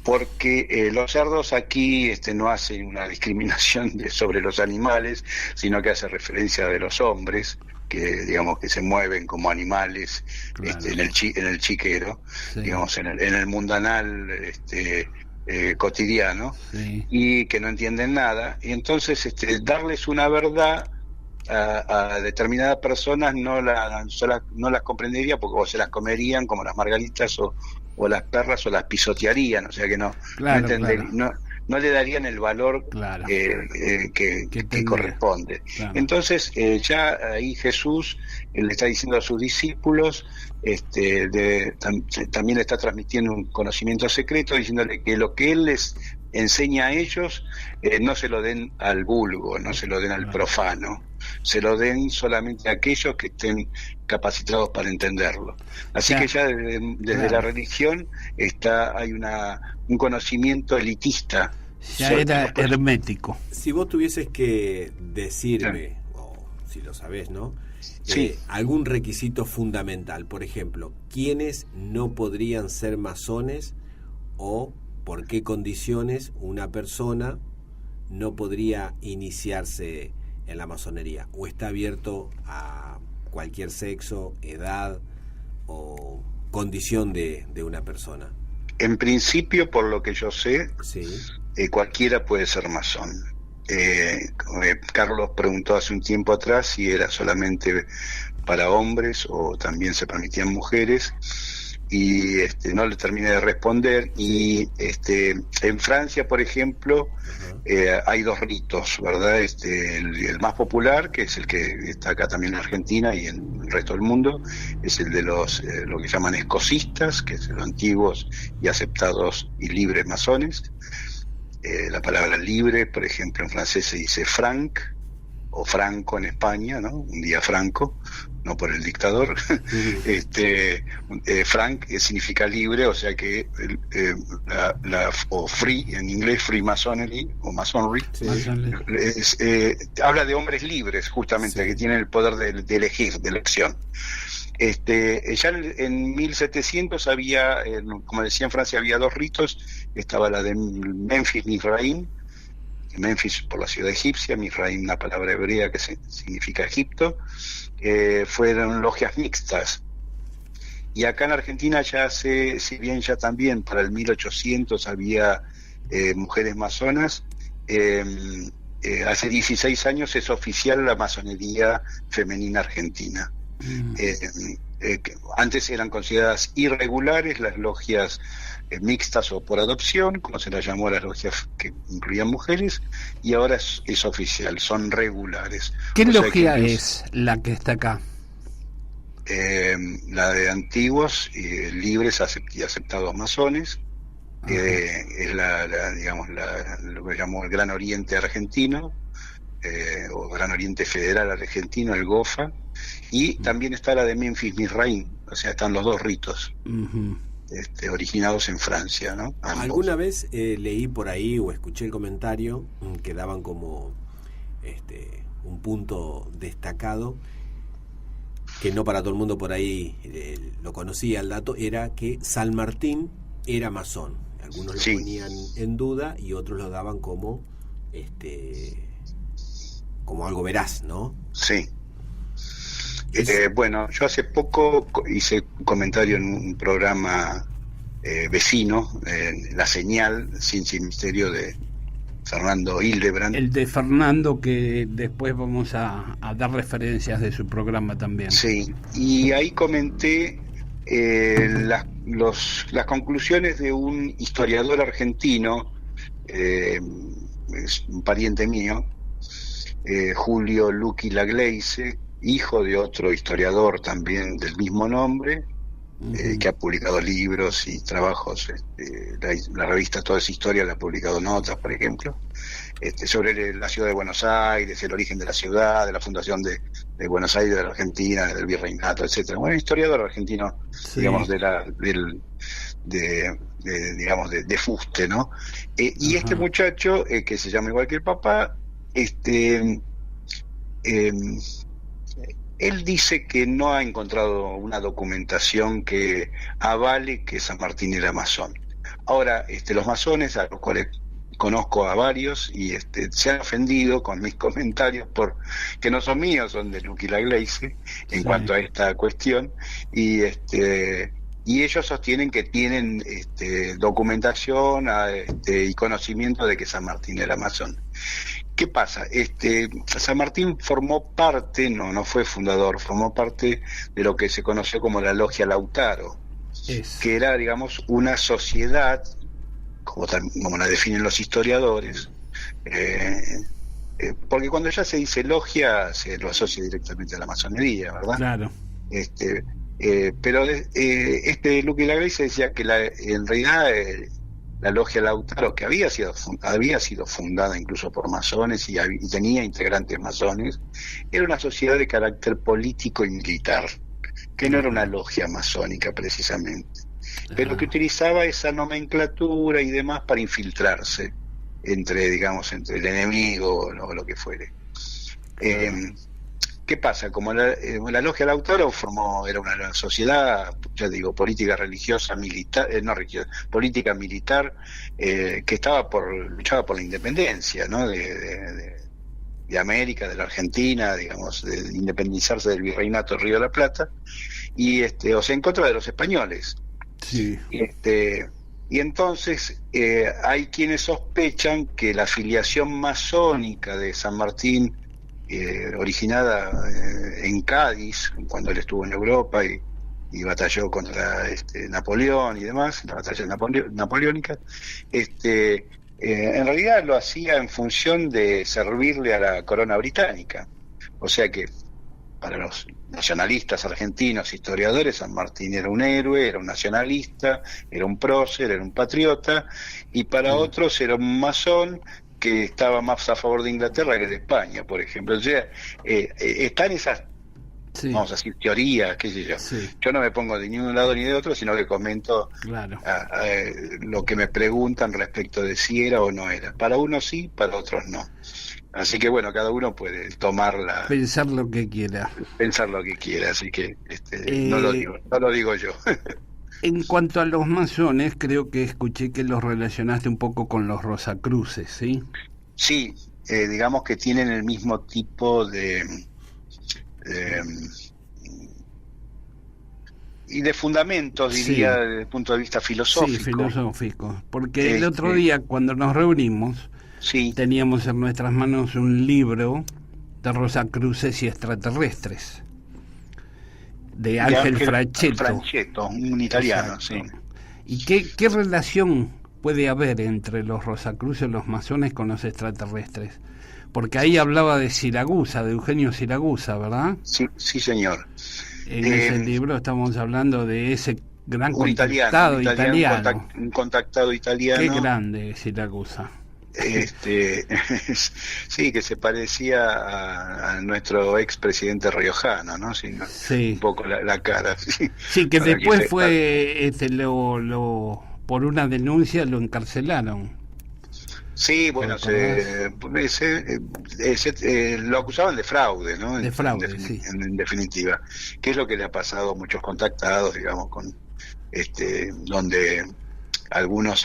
Porque los cerdos aquí no hacen una discriminación sobre los animales, sino que hace referencia de los hombres, que digamos que se mueven como animales, claro, en el chiquero, digamos, en el mundanal cotidiano, y que no entienden nada, y entonces darles una verdad a determinadas personas no las comprendería, porque o se las comerían como las margaritas o las perlas, o las pisotearían, o sea que no le darían el valor que corresponde. Claro. Entonces ya ahí Jesús le está diciendo a sus discípulos, también le está transmitiendo un conocimiento secreto, diciéndole que lo que él les enseña a ellos no se lo den al vulgo, no se lo den al profano, se lo den solamente a aquellos que estén capacitados para entenderlo. Así que ya desde la religión hay un conocimiento elitista. Ya era hermético. Si vos tuvieses que decirme, o si lo sabés, ¿no? Algún requisito fundamental, por ejemplo, ¿quiénes no podrían ser masones o por qué condiciones una persona no podría iniciarse en la masonería? ¿O está abierto a cualquier sexo, edad o condición de una persona? En principio, por lo que yo sé, cualquiera puede ser masón. Carlos preguntó hace un tiempo atrás si era solamente para hombres o también se permitían mujeres, y no le terminé de responder. Y en Francia, por ejemplo, hay 2 ritos, ¿verdad? El más popular, que es el que está acá también en Argentina y en el resto del mundo, es el de lo que llaman escocistas, que es los antiguos y aceptados y libres masones. La palabra libre, por ejemplo, en francés se dice franc, o franco en España, ¿no? Un día franco, no por el dictador. Franc significa libre, o sea que o free, en inglés free masonry o masonry, habla de hombres libres, justamente, que tienen el poder de elegir, de elección. Ya en 1700 había, como decía, en Francia había dos ritos. Estaba la de Memphis Mizraim, Memphis por la ciudad egipcia, Mizraim una palabra hebrea que significa Egipto. Fueron logias mixtas. Y acá en Argentina ya si bien ya también para el 1800 había mujeres masonas, hace 16 años es oficial la masonería femenina argentina. Antes eran consideradas irregulares las logias mixtas o por adopción, como se las llamó a las logias que incluían mujeres, y ahora es oficial, son regulares. ¿Qué logia es la que está acá? La de antiguos libres y aceptados masones. Es digamos lo que llamó el Gran Oriente Argentino, o Gran Oriente Federal Argentino, el GOFA, y también está la de Memphis Mizraim, o sea, están los dos ritos. Originados en Francia, ¿no? Ambos. Alguna vez leí por ahí o escuché el comentario que daban como un punto destacado, que no para todo el mundo por ahí lo conocía el dato, era que San Martín era masón. Algunos lo ponían en duda y otros lo daban como algo veraz, ¿no? Sí. Bueno, yo hace poco hice un comentario en un programa vecino, La Señal, Sin Misterio, de Fernando Hildebrand. El de Fernando, que después vamos a dar referencias de su programa también. Sí, y ahí comenté las conclusiones de un historiador argentino, es un pariente mío, Julio Luqui Lagleise, hijo de otro historiador también del mismo nombre, que ha publicado libros y trabajos. La revista Toda esa Historia le ha publicado notas, por ejemplo, sobre la ciudad de Buenos Aires, el origen de la ciudad, de la fundación de Buenos Aires, de la Argentina, del virreinato, etcétera. Bueno, historiador argentino, digamos, de fuste, ¿no? Y este muchacho, que se llama igual que el papá, él dice que no ha encontrado una documentación que avale que San Martín era masón. Ahora, los masones, a los cuales conozco a varios, y se han ofendido con mis comentarios, que no son míos, son de Luqui Lagleise, en cuanto a esta cuestión, y ellos sostienen que tienen documentación y conocimiento de que San Martín era masón. ¿Qué pasa? San Martín formó parte, no fue fundador, formó parte de lo que se conoció como la Logia Lautaro, que era, digamos, una sociedad, como la definen los historiadores, porque cuando ya se dice logia se lo asocia directamente a la masonería, ¿verdad? Claro. Pero Luqui Lagleise decía que en realidad la Logia Lautaro, que había sido fundada incluso por masones y tenía integrantes masones, era una sociedad de carácter político y militar, que no era una logia masónica precisamente, pero que utilizaba esa nomenclatura y demás para infiltrarse entre el enemigo o lo que fuere. ¿Qué pasa? Como la Logia Lautaro era una sociedad, ya digo, política religiosa, militar, política militar, que luchaba por la independencia, ¿no? de América, de la Argentina, digamos, de independizarse del virreinato del Río de la Plata, y en contra de los españoles. Sí. Y entonces hay quienes sospechan que la afiliación masónica de San Martín, originada en Cádiz, cuando él estuvo en Europa y batalló contra Napoleón y demás, la batalla napoleónica, en realidad lo hacía en función de servirle a la corona británica. O sea que para los nacionalistas argentinos, historiadores, San Martín era un héroe, era un nacionalista, era un prócer, era un patriota, y para otros era un masón que estaba más a favor de Inglaterra que de España, por ejemplo. O sea, están esas, vamos a decir, teorías, qué sé yo. Sí. Yo no me pongo de ni un lado ni de otro, sino que comento lo que me preguntan respecto de si era o no era. Para unos sí, para otros no. Así que bueno, cada uno puede pensar lo que quiera. Pensar lo que quiera, así que no lo digo yo. En cuanto a los masones, creo que escuché que los relacionaste un poco con los Rosacruces, ¿sí? Sí, digamos que tienen el mismo tipo de fundamentos, diría, Sí. desde el punto de vista filosófico. Sí, filosófico. Porque el otro día, cuando nos reunimos, sí, teníamos en nuestras manos un libro de Rosacruces y extraterrestres, de Ángel Franchetto, un italiano. Exacto. Sí. ¿Y qué relación puede haber entre los Rosacruces, los masones, con los extraterrestres? Porque ahí hablaba de Siragusa, de Eugenio Siragusa, ¿verdad? Sí, sí, señor. En ese libro estamos hablando de ese gran un contactado italiano. Un contactado italiano. Qué grande Siragusa. Sí, que se parecía a nuestro expresidente riojano, ¿no? Sí, sí. Un poco la cara. Sí, que después fue, por una denuncia lo encarcelaron. Sí, bueno, lo acusaban de fraude, ¿no? De fraude, sí. En definitiva, que es lo que le ha pasado a muchos contactados, digamos, con donde algunos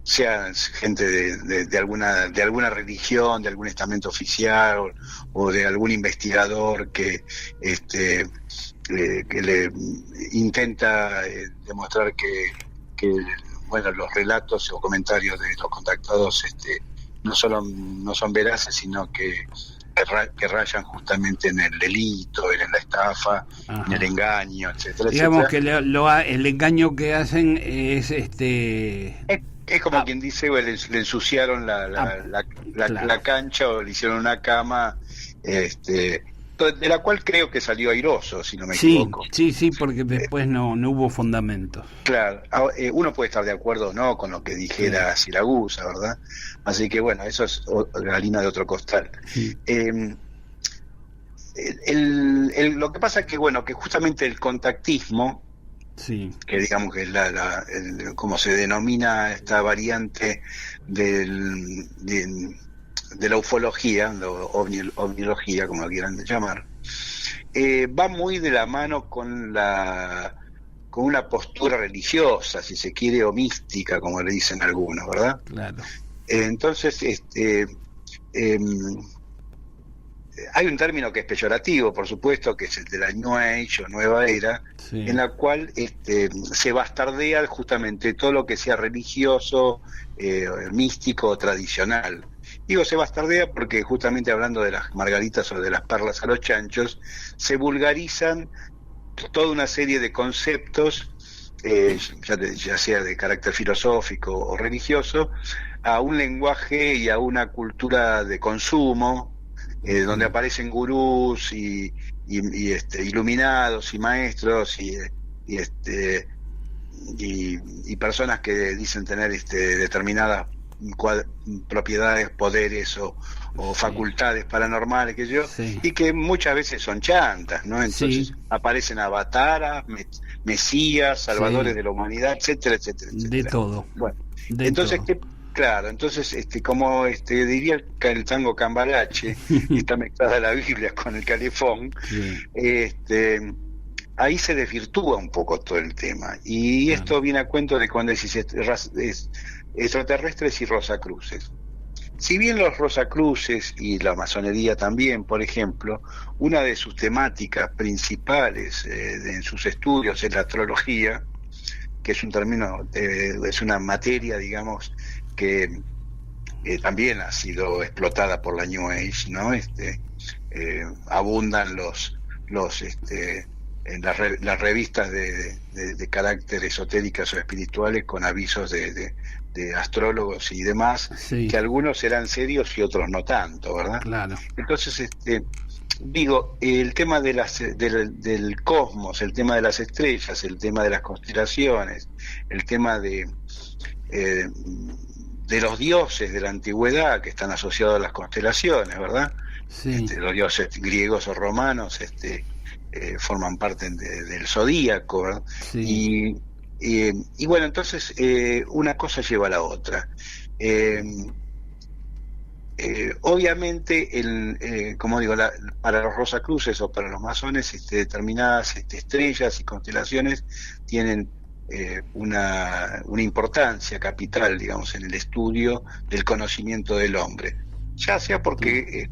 sea gente de alguna religión, de algún estamento oficial o de algún investigador que le intenta demostrar que bueno, los relatos o comentarios de los contactados no son veraces, sino que rayan justamente en el delito, en la estafa, en el engaño, etcétera. Digamos que el engaño que hacen es es como quien dice, le ensuciaron la cancha o le hicieron una cama, de la cual creo que salió airoso, si no me equivoco. Sí, porque después no hubo fundamentos. Claro, uno puede estar de acuerdo o no con lo que dijera Siragusa, ¿verdad? Así que bueno, eso es harina de otro costal. Sí. Lo que pasa es que, bueno, que justamente el contactismo, sí, que digamos que es como se denomina esta variante de la ufología, ovniología, como lo quieran llamar, va muy de la mano con una postura religiosa, si se quiere, o mística, como le dicen algunos, ¿verdad? Claro. Entonces, hay un término que es peyorativo, por supuesto, que es el de la New Age o Nueva Era, sí, en la cual se bastardea justamente todo lo que sea religioso, místico o tradicional. Digo se bastardea porque justamente hablando de las margaritas o de las perlas a los chanchos, se vulgarizan toda una serie de conceptos, ya sea de carácter filosófico o religioso, a un lenguaje y a una cultura de consumo, donde aparecen gurús y iluminados y maestros y personas que dicen tener determinadas propiedades, poderes o facultades paranormales, y que muchas veces son chantas, ¿no? Entonces aparecen avataras, mesías, salvadores de la humanidad, etcétera, etcétera, etcétera. De todo. Bueno, entonces claro, entonces como diría el tango Cambalache, está mezclada la Biblia con el calefón, ahí se desvirtúa un poco todo el tema. Y esto viene a cuento de cuando decís extraterrestres y Rosacruces. Si bien los Rosacruces y la masonería también, por ejemplo, una de sus temáticas principales en sus estudios es la astrología, que es un término, es una materia, digamos, que también ha sido explotada por la New Age, ¿no? Abundan en las revistas de carácter esotéricas o espirituales con avisos de astrólogos y demás, que algunos eran serios y otros no tanto, ¿verdad? Claro. Entonces, digo, el tema del cosmos, el tema de las estrellas, el tema de las constelaciones, el tema de los dioses de la antigüedad que están asociados a las constelaciones, ¿verdad? Sí. Los dioses griegos o romanos forman parte del zodíaco, ¿verdad? Sí. Y bueno, entonces una cosa lleva a la otra. Obviamente, como digo, para los Rosacruces o para los masones, determinadas estrellas y constelaciones tienen una importancia capital, digamos, en el estudio del conocimiento del hombre, ya sea porque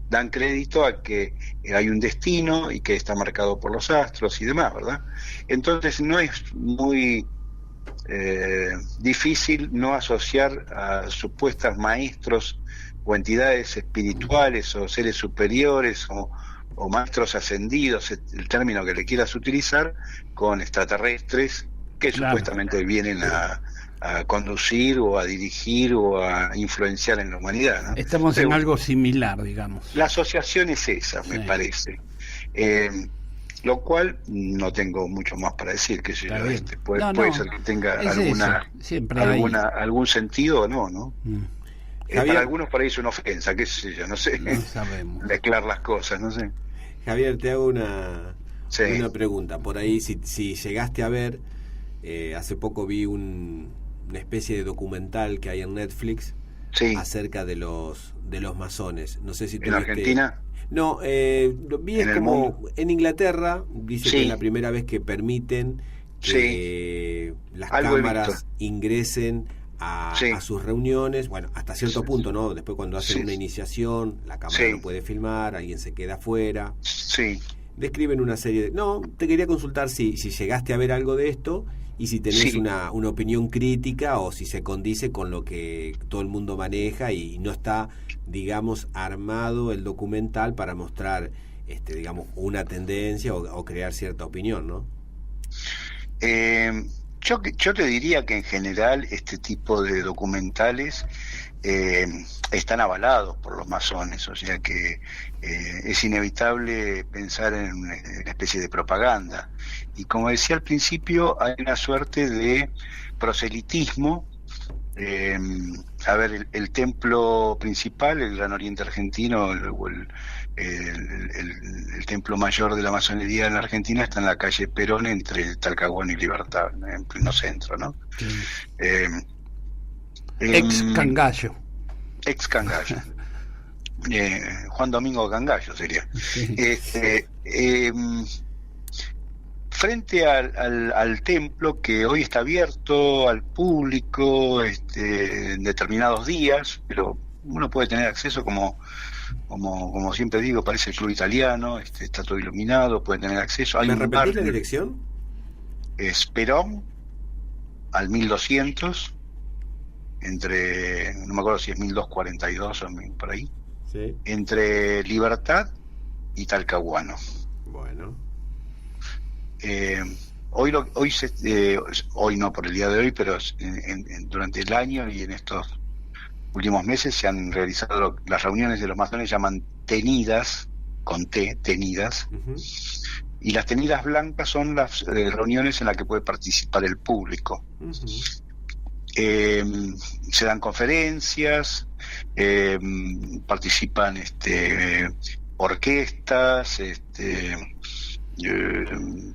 dan crédito a que hay un destino y que está marcado por los astros y demás, ¿verdad? Entonces no es muy difícil no asociar a supuestos maestros o entidades espirituales o seres superiores o maestros ascendidos, el término que le quieras utilizar, con extraterrestres que supuestamente vienen a conducir o a dirigir o a influenciar en la humanidad, ¿no? Estamos en algo similar, digamos. La asociación es esa, me parece. Lo cual no tengo mucho más para decir, que si puede ser que tenga algún sentido o no, ¿no? Para algunos por ahí es una ofensa, qué sé yo, no sé. No sabemos. Mezclar las cosas, no sé. Javier, te hago una pregunta. Por ahí, si llegaste a ver, hace poco vi una especie de documental que hay en Netflix acerca de los masones. No sé si ¿En Argentina? No, lo vi en Inglaterra. Dice que es la primera vez que permiten que las cámaras ingresen a sus reuniones, bueno, hasta cierto punto, ¿no? Después cuando hacen una iniciación, la cámara no puede filmar, alguien se queda afuera. Describen una serie de... No, te quería consultar si llegaste a ver algo de esto y si tenés una opinión crítica o si se condice con lo que todo el mundo maneja y no está, digamos, armado el documental para mostrar, digamos, una tendencia o crear cierta opinión, ¿no? Yo te diría que en general este tipo de documentales están avalados por los masones, o sea que es inevitable pensar en una especie de propaganda. Y como decía al principio, hay una suerte de proselitismo. A ver, el templo principal, el Gran Oriente Argentino, el templo mayor de la masonería en la Argentina, está en la calle Perón, entre Talcahuano y Libertad, en pleno centro, ¿no? Ex Cangallo. Juan Domingo Cangallo sería. Frente al templo, que hoy está abierto al público en determinados días, pero uno puede tener acceso como siempre digo, parece el club italiano, está todo iluminado, puede tener acceso. ¿Me repetís la dirección? Es Perón al 1200, entre, no me acuerdo si es 1242 o por ahí, entre Libertad y Talcahuano. Bueno. Hoy no por el día de hoy, pero durante el año y en estos últimos meses se han realizado las reuniones de los masones, llaman tenidas, con T, tenidas, y las tenidas blancas son las reuniones en las que puede participar el público. Se dan conferencias, participan orquestas,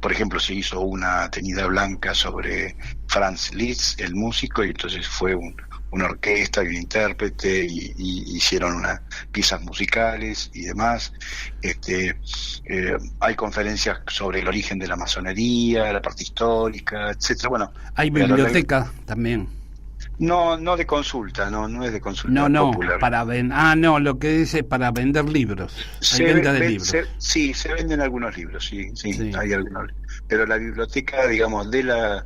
por ejemplo, se hizo una tenida blanca sobre Franz Liszt, el músico, y entonces fue una orquesta y un intérprete y hicieron unas piezas musicales y demás. Hay conferencias sobre el origen de la masonería, la parte histórica, etcétera. Bueno, hay biblioteca también. No de consulta, no es de consulta popular. Lo que dice para vender libros. Hay venta de libros. Se venden algunos libros, sí, hay algunos. Pero la biblioteca, digamos, de la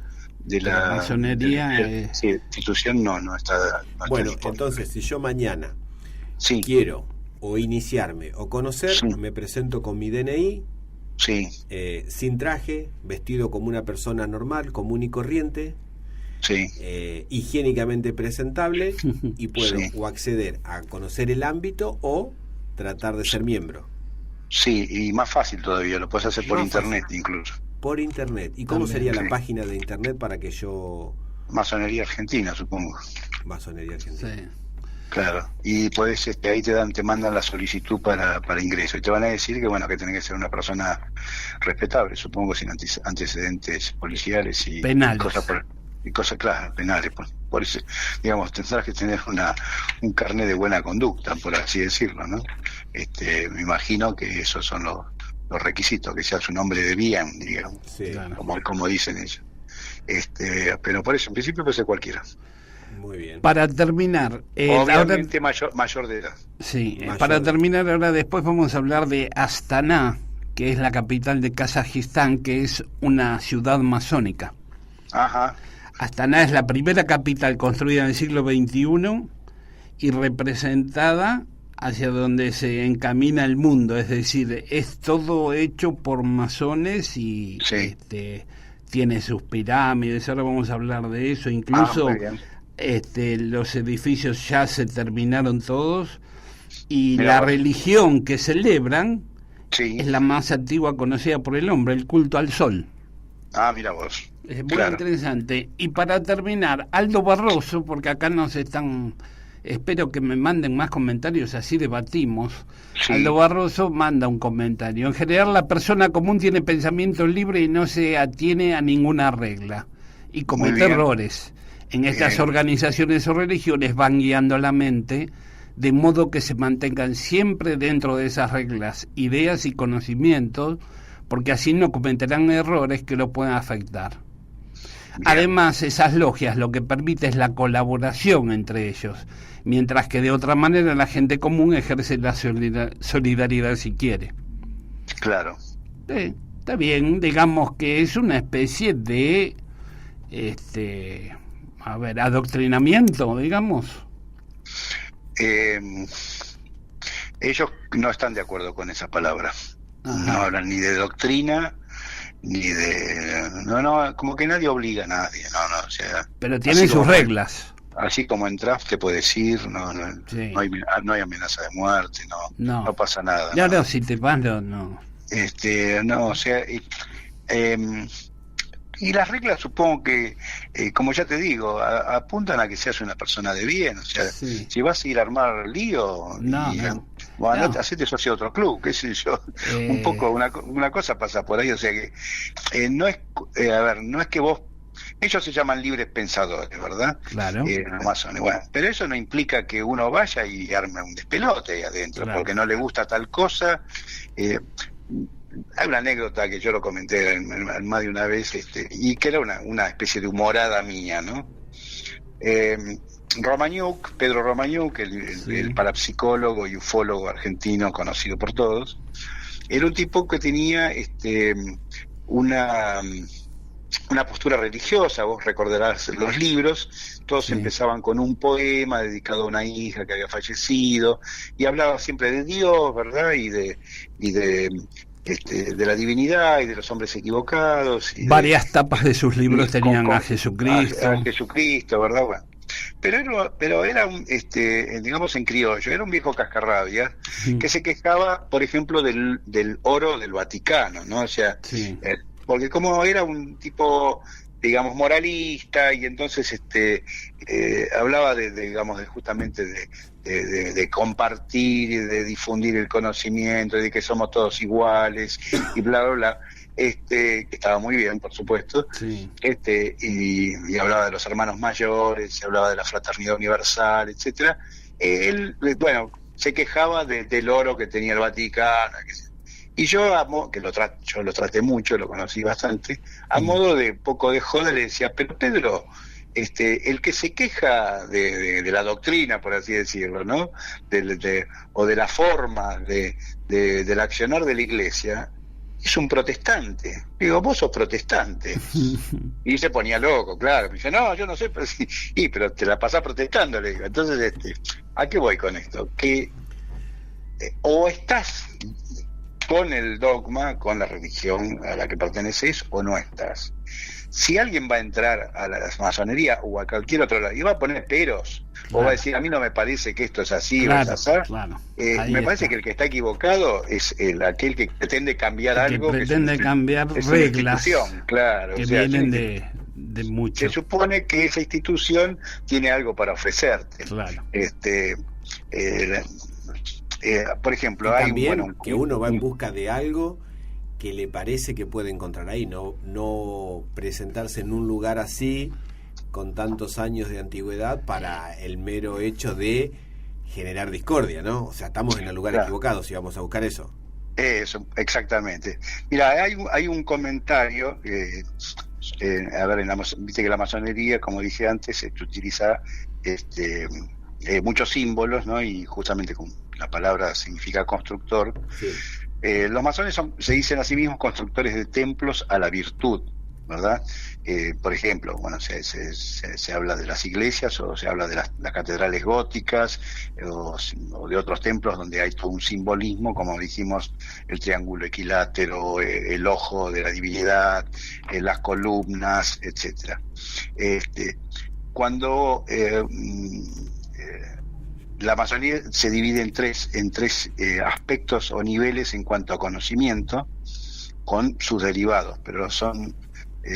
masonería institución no está. Bueno, entonces, si yo mañana quiero o iniciarme o conocer, me presento con mi DNI, sin traje, vestido como una persona normal, común y corriente, higiénicamente presentable, y puedo o acceder a conocer el ámbito o tratar de ser miembro. Sí, y más fácil todavía, lo puedes hacer por internet incluso. Por internet. ¿Y cómo sería la página de internet para que yo...? Masonería Argentina, supongo. Masonería Argentina. Sí. Claro. Y puedes, ahí te mandan la solicitud para ingreso. Y te van a decir que, bueno, que tenés que ser una persona respetable, supongo, sin antecedentes policiales y penales. Cosas, claro, penales, por eso, digamos, tendrás que tener un carnet de buena conducta, por así decirlo, ¿no? Me imagino que esos son los requisitos, que seas un hombre de bien, digamos, Sí. Claro. como dicen ellos. Pero por eso, en principio puede ser cualquiera. Muy bien. Para terminar, Obviamente mayor de edad. sí, Mayor. para terminar, ahora después vamos a hablar de Astana, que es la capital de Kazajistán, que es una ciudad masónica. Ajá. Astana es la primera capital construida en el siglo XXI y representada hacia donde se encamina el mundo, es decir, es todo hecho por masones y Sí. tiene sus pirámides, ahora vamos a hablar de eso, incluso muy bien. los edificios ya se terminaron todos y Mirá la vos. religión que celebran Sí. es la más antigua conocida por el hombre, el culto al sol. Mira vos. Es muy Claro. interesante. Y para terminar, Aldo Barroso, porque acá nos están... Espero que me manden más comentarios, así debatimos. Sí. Aldo Barroso manda un comentario. En general, la persona común tiene pensamiento libre y no se atiene a ninguna regla. Y comete bien. errores. En estas Bien. organizaciones o religiones van guiando la mente de modo que se mantengan siempre dentro de esas reglas, ideas y conocimientos, porque así no cometerán errores que lo puedan afectar. Bien. Además, esas logias lo que permite es la colaboración entre ellos, mientras que de otra manera la gente común ejerce la solidaridad si quiere. Claro. Está bien, digamos que es una especie de adoctrinamiento, digamos. Ellos no están de acuerdo con esa palabra. Ajá. No hablan ni de doctrina, ni de... No, como que nadie obliga a nadie, o sea... Pero tienen así sus como- reglas. Así como entras, te puedes ir, Sí. no hay amenaza de muerte, No. no pasa nada. No, si te vas, no. No, o sea, y las reglas supongo que, como ya te digo, apuntan a que seas una persona de bien, o sea, Sí. si vas a ir a armar lío, No. bueno, hacete socio de otro club, qué sé yo, un poco, una cosa pasa por ahí, o sea que no es, no es que vos, ellos se llaman libres pensadores, ¿verdad? Claro. Los masones, bueno, pero eso no implica que uno vaya y arme un despelote ahí adentro, Claro. porque no le gusta tal cosa. Hay una anécdota que yo lo comenté más de una vez, y que era una especie de humorada mía, ¿no? Pedro Romagnuk, el parapsicólogo y ufólogo argentino conocido por todos, era un tipo que tenía una postura religiosa. Vos recordarás los libros, todos Sí. empezaban con un poema dedicado a una hija que había fallecido, y hablaba siempre de Dios, ¿verdad? Y de la divinidad y de los hombres equivocados. Y Varias tapas de sus libros con- tenían con- a Jesucristo. a Jesucristo, ¿verdad? Bueno. Pero era digamos en criollo, era un viejo cascarrabias que se quejaba, por ejemplo, del oro del Vaticano, ¿no? O sea, Sí. porque como era un tipo, digamos, moralista, y entonces hablaba justamente de compartir y de difundir el conocimiento, de que somos todos iguales y bla bla bla, que estaba muy bien, por supuesto. Sí. Y hablaba de los hermanos mayores, se hablaba de la fraternidad universal, etcétera. Él, bueno, se quejaba del oro que tenía el Vaticano, y yo lo traté mucho, lo conocí bastante, a modo de poco de joda le decía, pero Pedro, el que se queja de la doctrina, por así decirlo, ¿no? O de la forma del accionar de la Iglesia, es un protestante. Digo, vos sos protestante. Y se ponía loco, claro. Me dice, no, yo no sé, pero sí, pero te la pasás protestando, le digo. Entonces, ¿a qué voy con esto? Que o estás con el dogma, con la religión a la que perteneces, o no estás. Si alguien va a entrar a la masonería o a cualquier otro lado y va a poner peros, o va a decir, a mí no me parece que esto es así, Claro, o es así, claro. me Ahí parece está. que el que está equivocado es aquel que pretende cambiar algo, Que pretende cambiar es una reglas institución, claro, que o sea, vienen sí, de mucho. se supone que esa institución tiene algo para ofrecerte. Claro. Por ejemplo, Y hay también que uno va en busca de algo que le parece que puede encontrar ahí, no presentarse en un lugar así con tantos años de antigüedad para el mero hecho de generar discordia, ¿no? O sea, estamos en el lugar equivocado si vamos a buscar eso. Eso, exactamente. Mira, hay un comentario, a ver, viste que la masonería, como dije antes, se utiliza muchos símbolos, ¿no? Y justamente con la palabra significa constructor. Sí. Los masones se dicen a sí mismos constructores de templos a la virtud, ¿verdad? Por ejemplo, bueno, se habla de las iglesias o se habla de las catedrales góticas o de otros templos donde hay todo un simbolismo, como dijimos, el triángulo equilátero, el ojo de la divinidad, las columnas, etcétera. Cuando la masonería se divide en tres aspectos o niveles en cuanto a conocimiento, con sus derivados, pero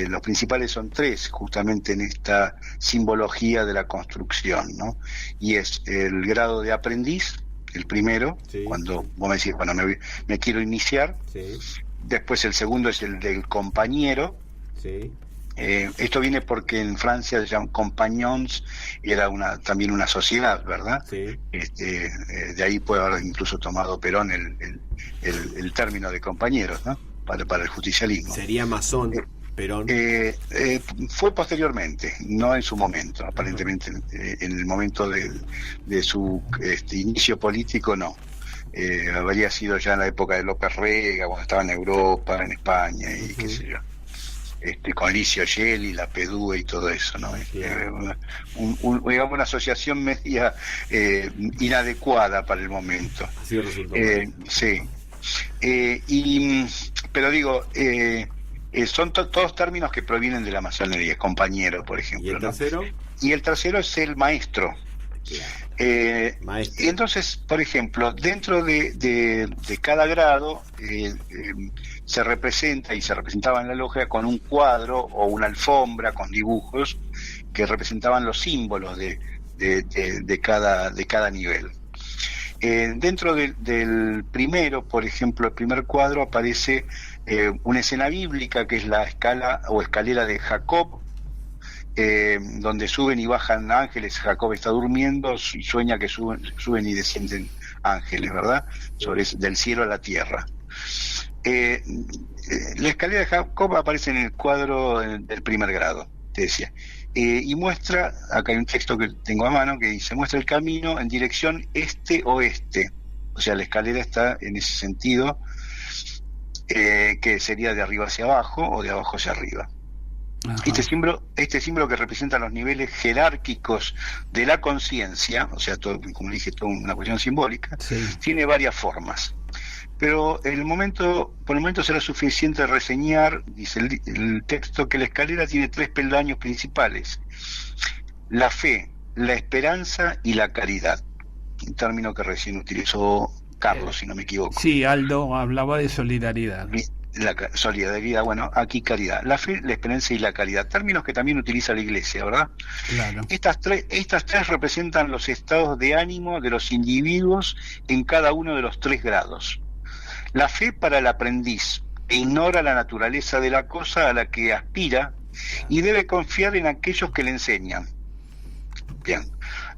los principales son tres, justamente en esta simbología de la construcción, ¿no? Y es el grado de aprendiz, el primero, sí, cuando vos me decís, bueno, me quiero iniciar. Sí. Después el segundo es el del compañero. Sí. Esto viene porque en Francia se llaman compagnons, y era también una sociedad, ¿verdad? Sí. De ahí puede haber incluso tomado Perón el término de compañeros, ¿no? Para el justicialismo. ¿Sería masón Perón? Fue posteriormente, no en su momento, aparentemente. En el momento de su inicio político, no. Habría sido ya en la época de López Rega, cuando estaba en Europa, en España, y qué sé yo. Con Licio Gelli, la PDUE y todo eso, ¿no? Digamos, una asociación media inadecuada para el momento. Así resultó. Sí. Pero digo, son todos términos que provienen de la masonería, compañero, por ejemplo. ¿Y el tercero? ¿No? Y el tercero es el maestro. Maestro. Y entonces, por ejemplo, dentro de cada grado se representaba en la logia con un cuadro o una alfombra con dibujos que representaban los símbolos de cada nivel. Dentro del primero, por ejemplo, el primer cuadro aparece una escena bíblica que es la escala o escalera de Jacob, donde suben y bajan ángeles. Jacob está durmiendo y sueña que suben y descienden ángeles, ¿verdad? Del cielo a la tierra. La escalera de Jacob aparece en el cuadro del primer grado, te decía, y muestra, acá hay un texto que tengo a mano que dice, muestra el camino en dirección este-oeste, o sea, la escalera está en ese sentido, que sería de arriba hacia abajo o de abajo hacia arriba. Este símbolo que representa los niveles jerárquicos de la conciencia, o sea, todo, como dije, toda una cuestión simbólica, sí, tiene varias formas. Pero por el momento será suficiente reseñar, dice el texto, que la escalera tiene 3 peldaños principales: la fe, la esperanza y la caridad. Un término que recién utilizó Carlos, si no me equivoco. Sí, Aldo hablaba de solidaridad. La solidaridad, bueno, aquí caridad. La fe, la esperanza y la caridad. Términos que también utiliza la Iglesia, ¿verdad? Claro. Estas tres representan los estados de ánimo de los individuos en cada uno de los 3 grados. La fe para el aprendiz, que ignora la naturaleza de la cosa a la que aspira y debe confiar en aquellos que le enseñan. Bien.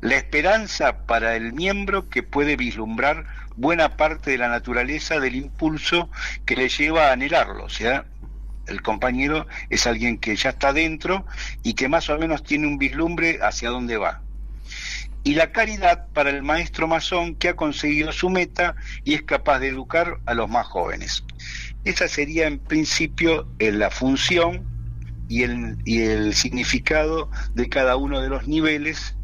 La esperanza para el miembro, que puede vislumbrar buena parte de la naturaleza del impulso que le lleva a anhelarlo. O sea, el compañero es alguien que ya está dentro y que más o menos tiene un vislumbre hacia dónde va. Y la caridad para el maestro masón, que ha conseguido su meta y es capaz de educar a los más jóvenes. Esa sería en principio la función y el significado de cada uno de los niveles.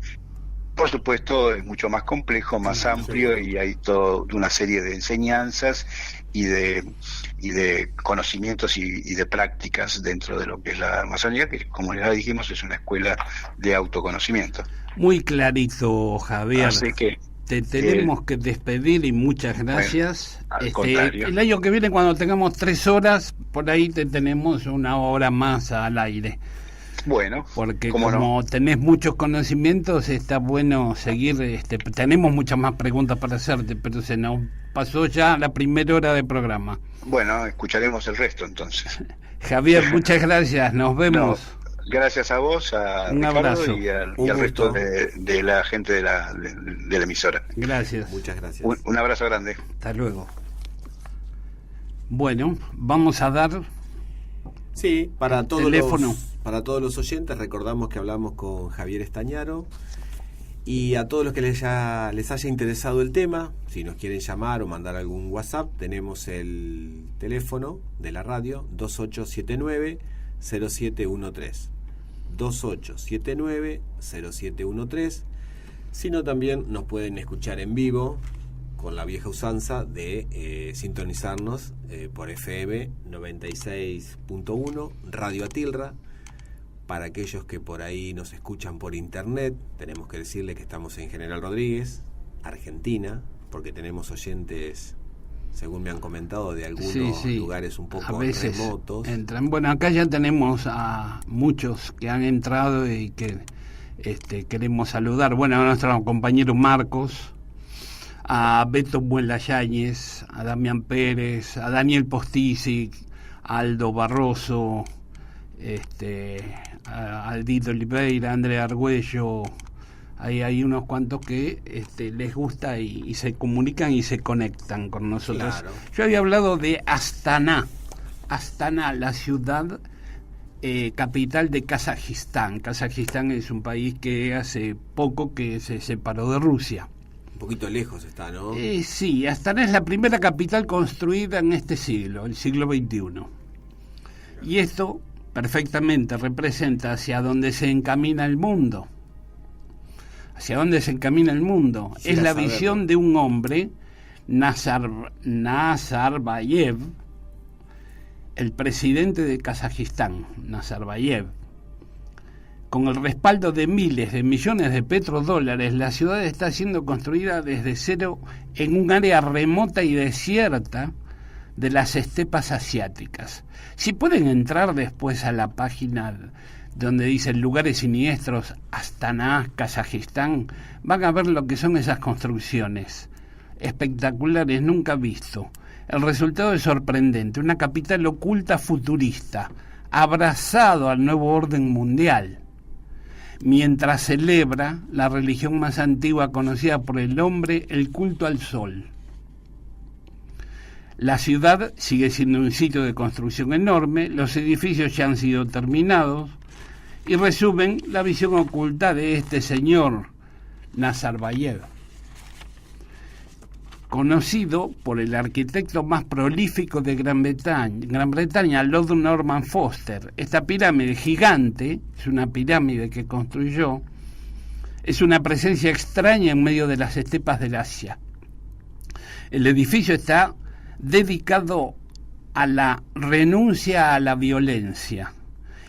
Por supuesto es mucho más complejo, más amplio, y hay toda una serie de enseñanzas y de conocimientos y de prácticas dentro de lo que es la masonería, que, como ya dijimos, es una escuela de autoconocimiento. Muy clarito, Javier. Así que te tenemos que despedir y muchas gracias. Bueno, al contrario. El año que viene, cuando tengamos 3 horas, por ahí te tenemos 1 hora más al aire. Bueno, porque como tenés muchos conocimientos, está bueno seguir. Tenemos muchas más preguntas para hacerte, pero se nos pasó ya la primera hora de programa. Bueno, escucharemos el resto entonces. Javier, muchas gracias, nos vemos. gracias a vos, a Un Ricardo abrazo. y al Un resto gusto. de la gente de la emisora. Gracias. Muchas gracias. Un abrazo grande. Hasta luego. Bueno, vamos a dar Sí, para todos teléfono. para todos los oyentes, recordamos que hablamos con Javier Estañaro. Y a todos los que les haya interesado el tema, si nos quieren llamar o mandar algún WhatsApp, tenemos el teléfono de la radio 2879-0713. 2879-0713. Sino también nos pueden escuchar en vivo con la vieja usanza de sintonizarnos por FM 96.1 Radio Atilra. Para aquellos que por ahí nos escuchan por internet, tenemos que decirle que estamos en General Rodríguez, Argentina, porque tenemos oyentes, según me han comentado, de algunos lugares un a poco veces remotos. entran. Bueno, acá ya tenemos a muchos que han entrado y que queremos saludar. Bueno, a nuestro compañero Marcos, a Beto Buenlayáñez, a Damián Pérez, a Daniel Postisi, a Aldo Barroso, a Aldito Oliveira, a Andrea Argüello. Ahí hay unos cuantos que les gusta y se comunican y se conectan con nosotros. Claro. Yo había hablado de Astana, la ciudad capital de Kazajistán. Kazajistán es un país que hace poco que se separó de Rusia. Un poquito lejos está, ¿no? Sí, Astana es la primera capital construida en este siglo, el siglo XXI. Y esto perfectamente representa hacia dónde se encamina el mundo. Hacia dónde se encamina el mundo. Quisiera Es la saberlo. visión de un hombre, Nazarbayev, el presidente de Kazajistán, Nazarbayev. Con el respaldo de miles de millones de petrodólares, la ciudad está siendo construida desde cero en un área remota y desierta de las estepas asiáticas. Si pueden entrar después a la página donde dicen lugares siniestros, Astana, Kazajistán, van a ver lo que son esas construcciones espectaculares, nunca visto. El resultado es sorprendente, una capital oculta futurista, abrazado al nuevo orden mundial, mientras celebra la religión más antigua conocida por el hombre, el culto al sol. La ciudad sigue siendo un sitio de construcción enorme, los edificios ya han sido terminados y resumen la visión oculta de este señor Nazarbayev, conocido por el arquitecto más prolífico de Gran Bretaña, Lord Norman Foster. Esta pirámide gigante, es una pirámide que construyó, es una presencia extraña en medio de las estepas del Asia. El edificio está dedicado a la renuncia a la violencia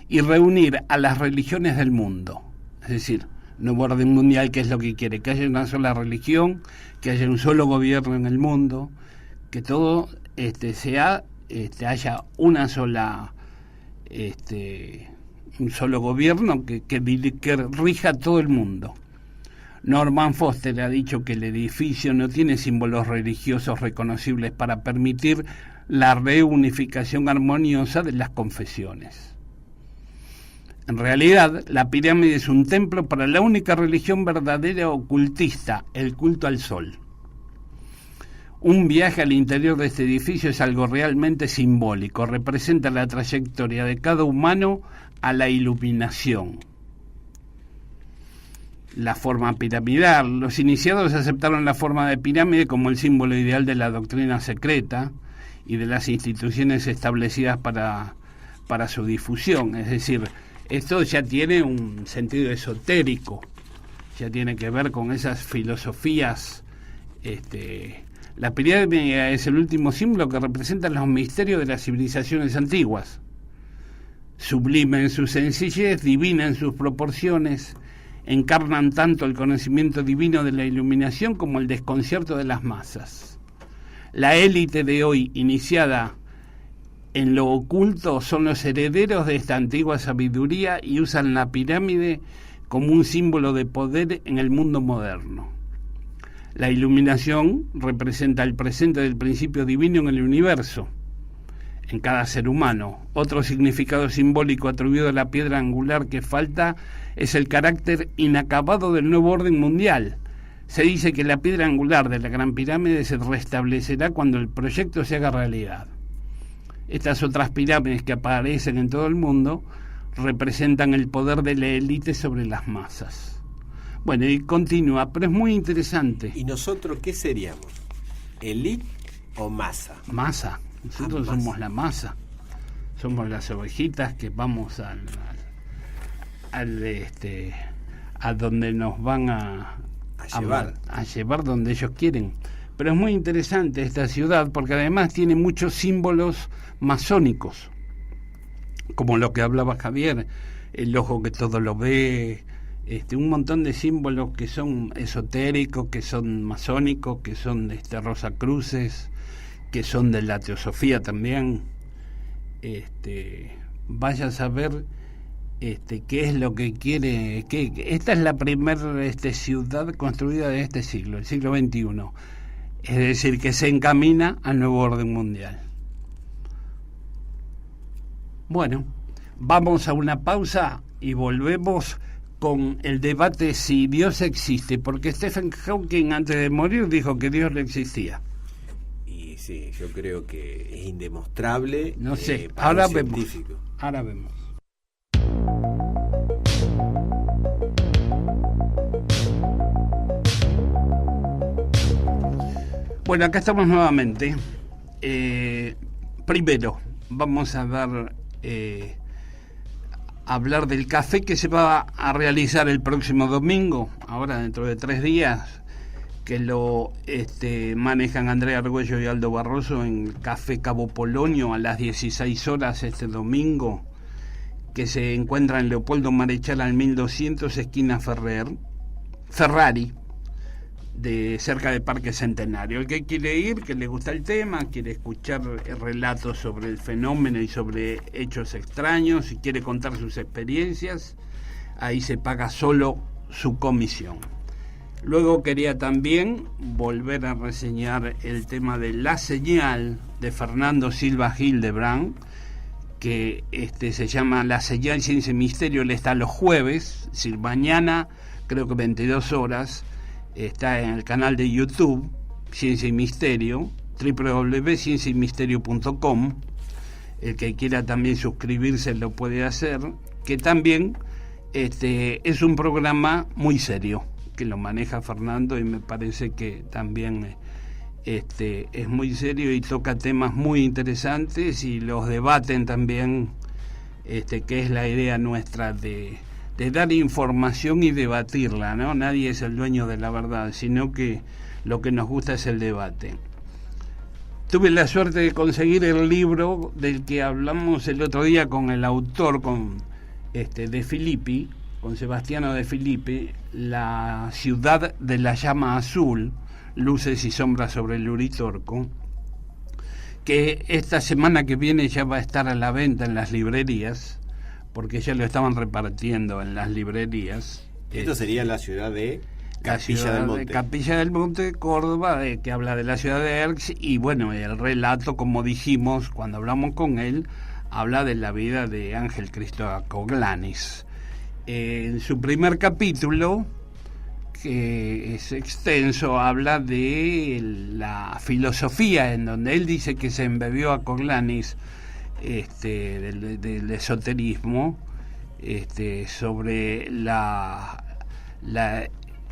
y reunir a las religiones del mundo. Es decir, nuevo orden mundial, que es lo que quiere, que haya una sola religión, que haya un solo gobierno en el mundo, que todo haya una sola un solo gobierno que rija todo el mundo. Norman Foster ha dicho que el edificio no tiene símbolos religiosos reconocibles para permitir la reunificación armoniosa de las confesiones. En realidad, la pirámide es un templo para la única religión verdadera ocultista, el culto al sol. Un viaje al interior de este edificio es algo realmente simbólico, representa la trayectoria de cada humano a la iluminación. La forma piramidal. Los iniciados aceptaron la forma de pirámide como el símbolo ideal de la doctrina secreta y de las instituciones establecidas para su difusión. Es decir, esto ya tiene un sentido esotérico, ya tiene que ver con esas filosofías. La pirámide es el último símbolo que representa los misterios de las civilizaciones antiguas. Sublime en su sencillez, divina en sus proporciones, encarnan tanto el conocimiento divino de la iluminación como el desconcierto de las masas. La élite de hoy, iniciada en lo oculto, son los herederos de esta antigua sabiduría y usan la pirámide como un símbolo de poder en el mundo moderno. La iluminación representa el presente del principio divino en el universo. en cada ser humano. Otro significado simbólico atribuido a la piedra angular que falta es el carácter inacabado del nuevo orden mundial. Se dice que la piedra angular de la Gran Pirámide se restablecerá cuando el proyecto se haga realidad. Estas otras pirámides que aparecen en todo el mundo representan el poder de la élite sobre las masas. Bueno, y continúa, pero es muy interesante. ¿Y nosotros qué seríamos? ¿Élite o masa? Masa. Nosotros somos la masa. Somos las ovejitas que vamos a donde nos van a llevar donde ellos quieren. Pero es muy interesante esta ciudad porque además tiene muchos símbolos masónicos, como lo que hablaba Javier, el ojo que todo lo ve, un montón de símbolos que son esotéricos, que son masónicos, que son de Rosacruces, que son de la teosofía también. Vaya a saber qué es lo que quiere. Esta es la primera ciudad construida de este siglo, el siglo XXI. Es decir, que se encamina al nuevo orden mundial. Bueno, vamos a una pausa y volvemos con el debate si Dios existe, porque Stephen Hawking antes de morir dijo que Dios no existía. Y sí, yo creo que es indemostrable. No sé, para ahora un vemos. científico. Ahora vemos. Bueno, acá estamos nuevamente. Primero, vamos a hablar del café que se va a realizar el próximo domingo, ahora dentro de 3 días, que lo manejan Andrea Argüello y Aldo Barroso en Café Cabo Polonio a las 16 horas este domingo, que se encuentra en Leopoldo Marechal al 1200, esquina Ferrari, de cerca del Parque Centenario. El que quiere ir, que le gusta el tema, quiere escuchar relatos sobre el fenómeno y sobre hechos extraños y quiere contar sus experiencias, ahí se paga solo su comisión. Luego quería también volver a reseñar el tema de La Señal de Fernando Silva Hildebrand, que se llama La Señal Ciencia y Misterio. Él está los jueves, es decir, mañana, creo que 22 horas, está en el canal de YouTube Ciencia y Misterio, www.cienciaymisterio.com. El que quiera también suscribirse lo puede hacer, que también es un programa muy serio que lo maneja Fernando y me parece que también es muy serio y toca temas muy interesantes y los debaten también, que es la idea nuestra de dar información y debatirla, ¿no? Nadie es el dueño de la verdad, sino que lo que nos gusta es el debate. Tuve la suerte de conseguir el libro del que hablamos el otro día con el autor, de Filippi, con Sebastiano de Filippi, La ciudad de la llama azul, luces y sombras sobre el Uritorco, que esta semana que viene ya va a estar a la venta en las librerías, porque ya lo estaban repartiendo en las librerías. Esto sería la ciudad de Capilla del Monte. Capilla del Monte, Córdoba, que habla de la ciudad de Erx, y bueno, el relato, como dijimos cuando hablamos con él, habla de la vida de Ángel Cristo Coglanis. En su primer capítulo, que es extenso, habla de la filosofía, en donde él dice que se embebió a Coglanis del esoterismo, sobre la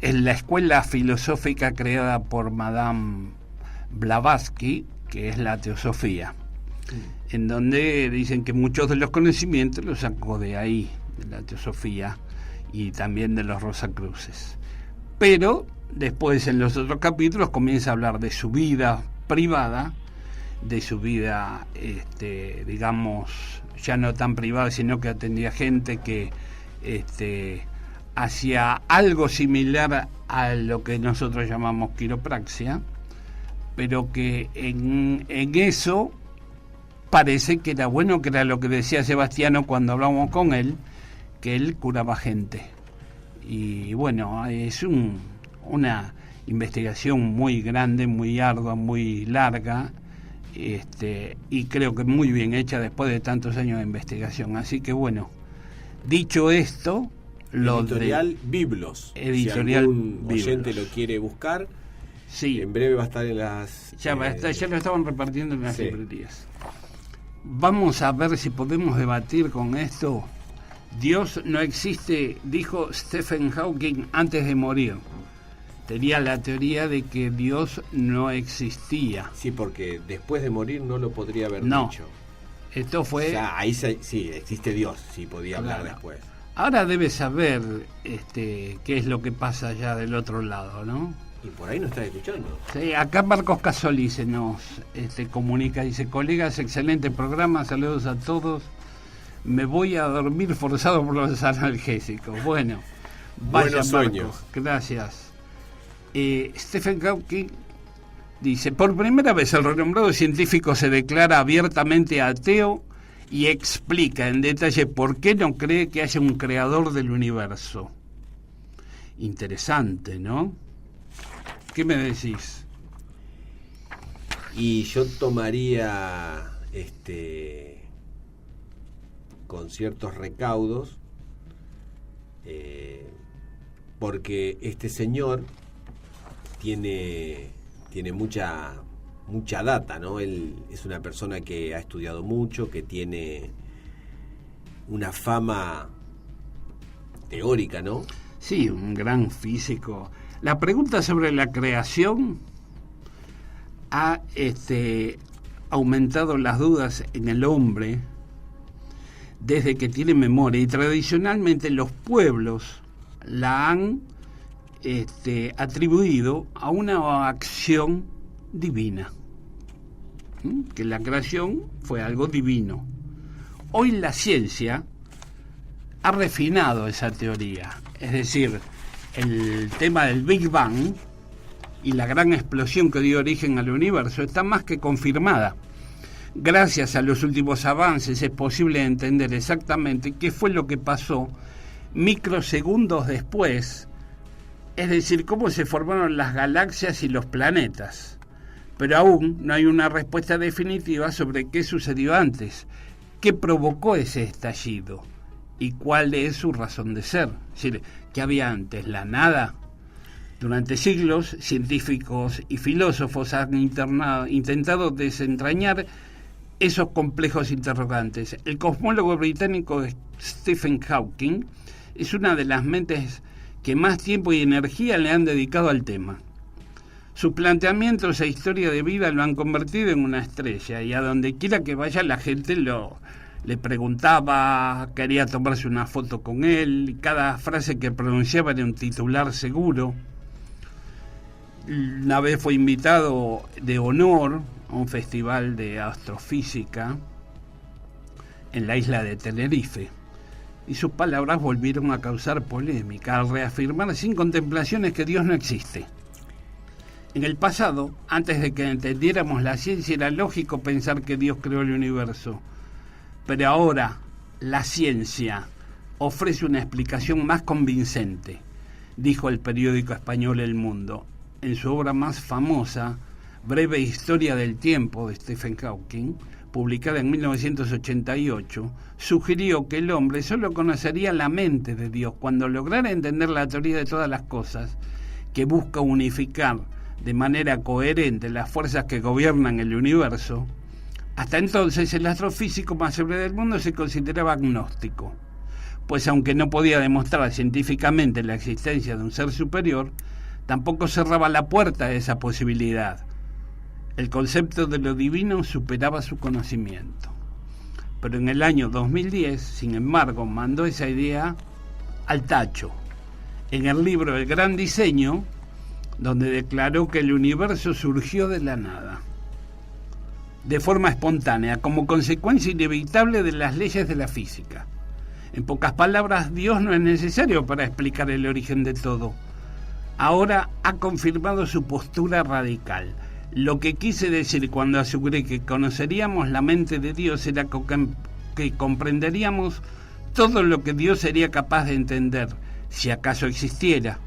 escuela filosófica creada por Madame Blavatsky, que es la teosofía, en donde dicen que muchos de los conocimientos los sacó de ahí, de la teosofía y también de los Rosacruces. Pero después en los otros capítulos comienza a hablar de su vida privada, de su vida, digamos, ya no tan privada, sino que atendía gente que hacía algo similar a lo que nosotros llamamos quiropraxia, pero que en eso parece que era bueno, que era lo que decía Sebastiano cuando hablamos con él, que él curaba gente. Y bueno, es una investigación muy grande, muy ardua, muy larga, y creo que muy bien hecha después de tantos años de investigación. Así que bueno, dicho esto, editorial Biblos. Editorial si algún oyente Biblos lo quiere buscar, sí, en breve va a estar en las... ya lo estaban repartiendo en las sí. librerías. Vamos a ver si podemos debatir con esto. Dios no existe, dijo Stephen Hawking antes de morir. Tenía la teoría de que Dios no existía. Sí, porque después de morir no lo podría haber No. dicho. Esto fue... O sea, ahí sí, existe Dios, sí podía hablar Claro. después. Ahora debe saber qué es lo que pasa allá del otro lado, ¿no? Y por ahí no estás escuchando. Sí, acá Marcos Casoli se nos comunica, dice: colegas, excelente programa, saludos a todos. Me voy a dormir forzado por los analgésicos. Bueno, vaya, Buenos Marcos, sueños. gracias. Stephen Hawking dice: por primera vez el renombrado científico se declara abiertamente ateo y explica en detalle por qué no cree que haya un creador del universo. Interesante, ¿no? ¿Qué me decís? Y yo tomaría con ciertos recaudos, porque este señor tiene mucha data, ¿no? Él es una persona que ha estudiado mucho, que tiene una fama teórica, ¿no? Sí, un gran físico. La pregunta sobre la creación ha aumentado las dudas en el hombre desde que tiene memoria, y tradicionalmente los pueblos la han atribuido a una acción divina, que la creación fue algo divino. Hoy la ciencia ha refinado esa teoría, es decir, el tema del Big Bang y la gran explosión que dio origen al universo está más que confirmada. Gracias a los últimos avances es posible entender exactamente qué fue lo que pasó microsegundos después, es decir, cómo se formaron las galaxias y los planetas. Pero aún no hay una respuesta definitiva sobre qué sucedió antes, qué provocó ese estallido y cuál es su razón de ser. Es decir, ¿qué había antes? ¿La nada? Durante siglos, científicos y filósofos han intentado desentrañar esos complejos interrogantes. El cosmólogo británico Stephen Hawking es una de las mentes que más tiempo y energía le han dedicado al tema. Sus planteamientos e historia de vida lo han convertido en una estrella, y a donde quiera que vaya la gente le preguntaba, quería tomarse una foto con él, y cada frase que pronunciaba era un titular seguro. Una vez fue invitado de honor a un festival de astrofísica en la isla de Tenerife, y sus palabras volvieron a causar polémica al reafirmar sin contemplaciones que Dios no existe. En el pasado, antes de que entendiéramos la ciencia, era lógico pensar que Dios creó el universo, pero ahora la ciencia ofrece una explicación más convincente, dijo el periódico español El Mundo. En su obra más famosa, Breve Historia del Tiempo, de Stephen Hawking, publicada en 1988, sugirió que el hombre solo conocería la mente de Dios cuando lograra entender la teoría de todas las cosas, que busca unificar de manera coherente las fuerzas que gobiernan el universo. Hasta entonces, el astrofísico más célebre del mundo se consideraba agnóstico, pues aunque no podía demostrar científicamente la existencia de un ser superior, tampoco cerraba la puerta a esa posibilidad. El concepto de lo divino superaba su conocimiento. Pero en el año 2010, sin embargo, mandó esa idea al tacho, en el libro El Gran Diseño, donde declaró que el universo surgió de la nada, de forma espontánea, como consecuencia inevitable de las leyes de la física. En pocas palabras, Dios no es necesario para explicar el origen de todo. Ahora ha confirmado su postura radical. Lo que quise decir cuando aseguré que conoceríamos la mente de Dios era que comprenderíamos todo lo que Dios sería capaz de entender, si acaso existiera.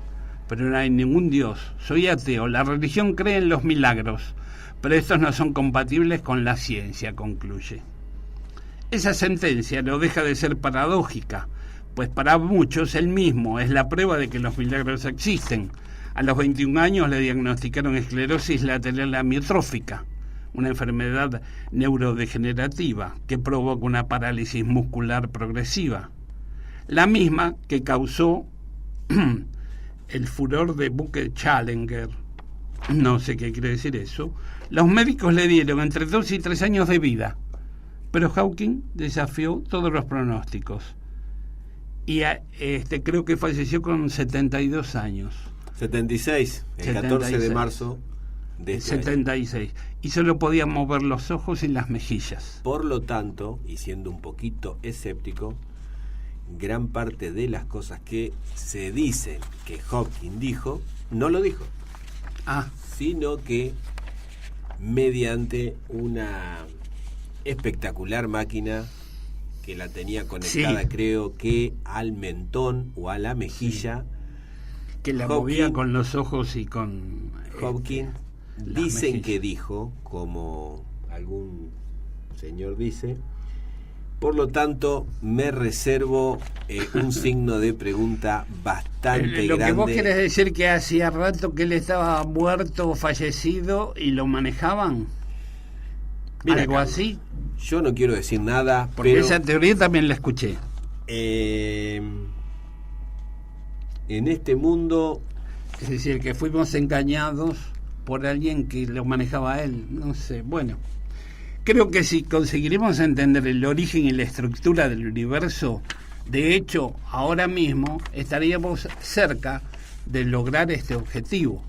Pero no hay ningún Dios. Soy ateo. La religión cree en los milagros. pero estos no son compatibles con la ciencia, concluye. Esa sentencia no deja de ser paradójica, pues para muchos él mismo es la prueba de que los milagros existen. A los 21 años le diagnosticaron esclerosis lateral amiotrófica, una enfermedad neurodegenerativa que provoca una parálisis muscular progresiva, la misma que causó el furor de Bucket Challenger. No sé qué quiere decir eso. Los médicos le dieron entre 2 y 3 años de vida, pero Hawking desafió todos los pronósticos y creo que falleció con 72 años. 76, el 76. 14 de marzo de este 76. Y solo podía mover los ojos y las mejillas. Por lo tanto, y siendo un poquito escéptico, gran parte de las cosas que se dice que Hawking dijo, no lo dijo. Sino que mediante una espectacular máquina que la tenía conectada, creo que al mentón o a la mejilla, que la movía con los ojos y con Hawking dicen que dijo, como algún señor dice. Por lo tanto, me reservo un signo de pregunta bastante lo grande. Que vos querés decir que hacía rato que él estaba muerto o fallecido y lo manejaban. Mira, algo Carlos, así. Yo no quiero decir nada, porque pero esa teoría también la escuché. En este mundo, es decir, que fuimos engañados por alguien que lo manejaba a él. No sé, bueno. Creo que si conseguiremos entender el origen y la estructura del universo, de hecho, ahora mismo estaríamos cerca de lograr este objetivo.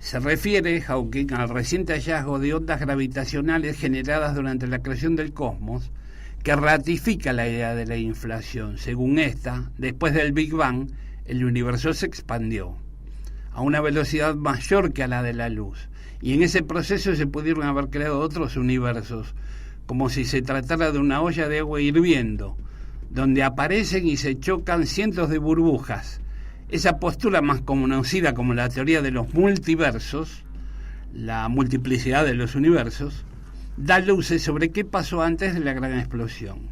Se refiere Hawking al reciente hallazgo de ondas gravitacionales generadas durante la creación del cosmos, que ratifica la idea de la inflación. Según esta, después del Big Bang, el universo se expandió a una velocidad mayor que a la de la luz, y en ese proceso se pudieron haber creado otros universos, como si se tratara de una olla de agua hirviendo, donde aparecen y se chocan cientos de burbujas. Esa postura, más conocida como la teoría de los multiversos, la multiplicidad de los universos, da luces sobre qué pasó antes de la gran explosión.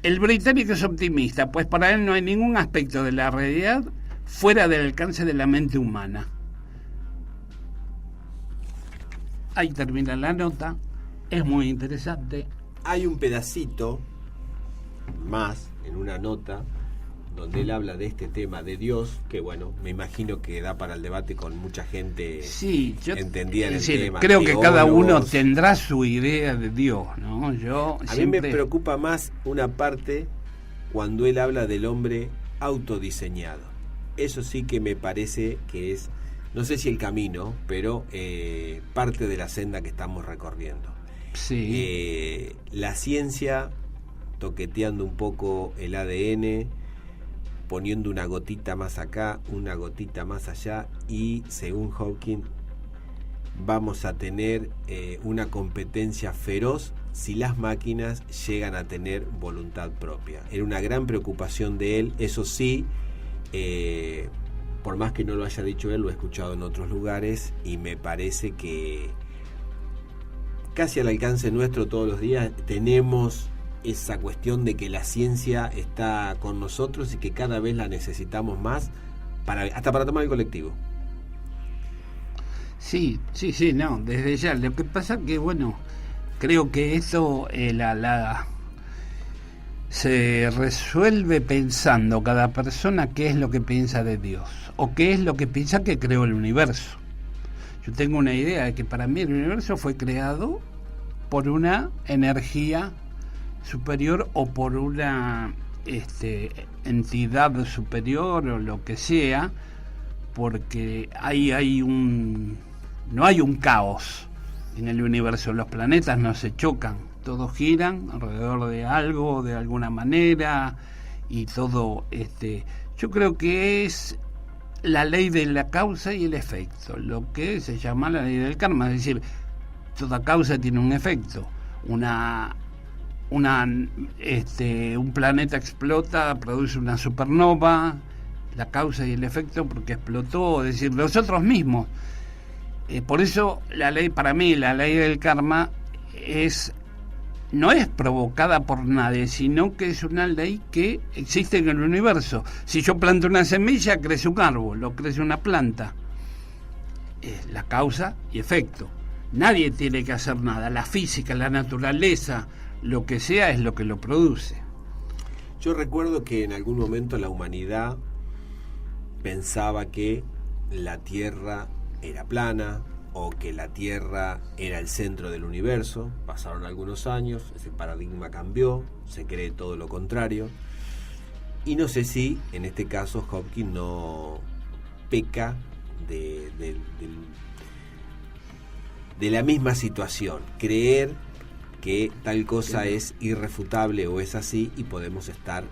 El británico es optimista, pues para él no hay ningún aspecto de la realidad fuera del alcance de la mente humana. Ahí termina la nota, es muy interesante. Hay un pedacito más en una nota donde él habla de este tema de Dios, que bueno, me imagino que da para el debate con mucha gente entendida en el tema. Creo que cada uno tendrá su idea de Dios, ¿no? A mí me preocupa más una parte cuando él habla del hombre autodiseñado. Eso sí que me parece que es, no sé si el camino, pero parte de la senda que estamos recorriendo. Sí. La ciencia toqueteando un poco el ADN, poniendo una gotita más acá, una gotita más allá, y según Hawking vamos a tener una competencia feroz si las máquinas llegan a tener voluntad propia. Era una gran preocupación de él, eso sí, por más que no lo haya dicho él, lo he escuchado en otros lugares, y me parece que casi al alcance nuestro todos los días tenemos esa cuestión de que la ciencia está con nosotros y que cada vez la necesitamos más hasta para tomar el colectivo. Sí, no, desde ya. Lo que pasa que, bueno, creo que esto se resuelve pensando cada persona qué es lo que piensa de Dios o qué es lo que piensa que creó el universo. Yo tengo una idea de que para mí el universo fue creado por una energía superior o por una entidad superior o lo que sea, porque no hay un caos en el universo. Los planetas no se chocan, todos giran alrededor de algo, de alguna manera, y todo yo creo que es la ley de la causa y el efecto, lo que se llama la ley del karma, es decir, toda causa tiene un efecto. Un planeta explota, produce una supernova, la causa y el efecto porque explotó, es decir, nosotros mismos Por eso la ley, para mí, la ley del karma no es provocada por nadie, sino que es una ley que existe en el universo. Si yo planto una semilla, crece un árbol o crece una planta. Es la causa y efecto. Nadie tiene que hacer nada. La física, la naturaleza, lo que sea, es lo que lo produce. Yo recuerdo que en algún momento la humanidad pensaba que la Tierra era plana o que la Tierra era el centro del universo. Pasaron algunos años, ese paradigma cambió, se cree todo lo contrario. Y no sé si en este caso Hawking no peca de la misma situación, creer que tal cosa es irrefutable o es así y podemos estar...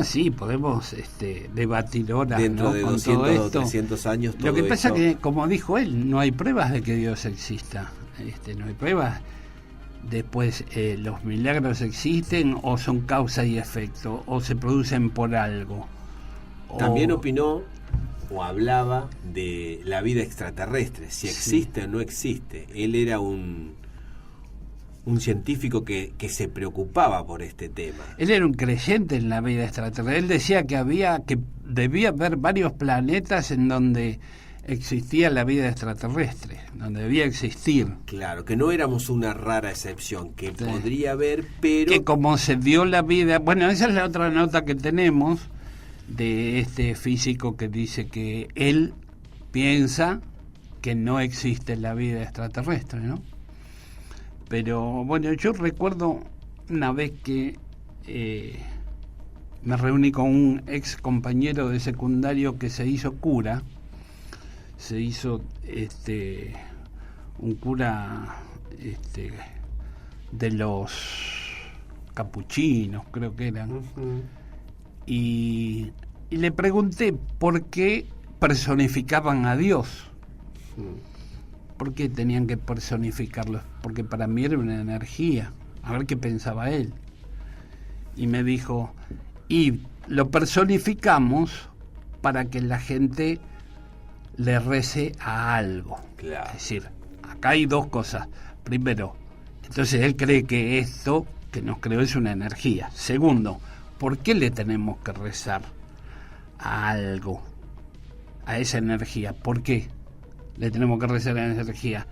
Sí, podemos debatir horas, dentro, ¿no?, de 200 o 300 años. Lo que pasa es que, como dijo él, no hay pruebas de que Dios exista. No hay pruebas. Después, los milagros existen o son causa y efecto, o se producen por algo. También opinó o hablaba de la vida extraterrestre, si existe o no existe. Él era un científico que se preocupaba por este tema. Él era un creyente en la vida extraterrestre. Él decía que debía haber varios planetas en donde existía la vida extraterrestre, donde debía existir. Claro, que no éramos una rara excepción, que podría haber, pero... Que como se dio la vida... Bueno, esa es la otra nota que tenemos de este físico que dice que él piensa que no existe la vida extraterrestre, ¿no? Pero bueno, yo recuerdo una vez que me reuní con un ex compañero de secundario que se hizo cura. Se hizo un cura de los capuchinos, creo que eran. Uh-huh. Y le pregunté por qué personificaban a Dios. ¿Por qué tenían que personificarlo? Porque para mí era una energía. A ver qué pensaba él. Y me dijo, y lo personificamos para que la gente le rece a algo. Claro. Es decir, acá hay dos cosas. Primero, entonces él cree que esto que nos creó es una energía. Segundo, ¿por qué le tenemos que rezar a algo? A esa energía. ¿Por qué le tenemos que rezar a esa energía?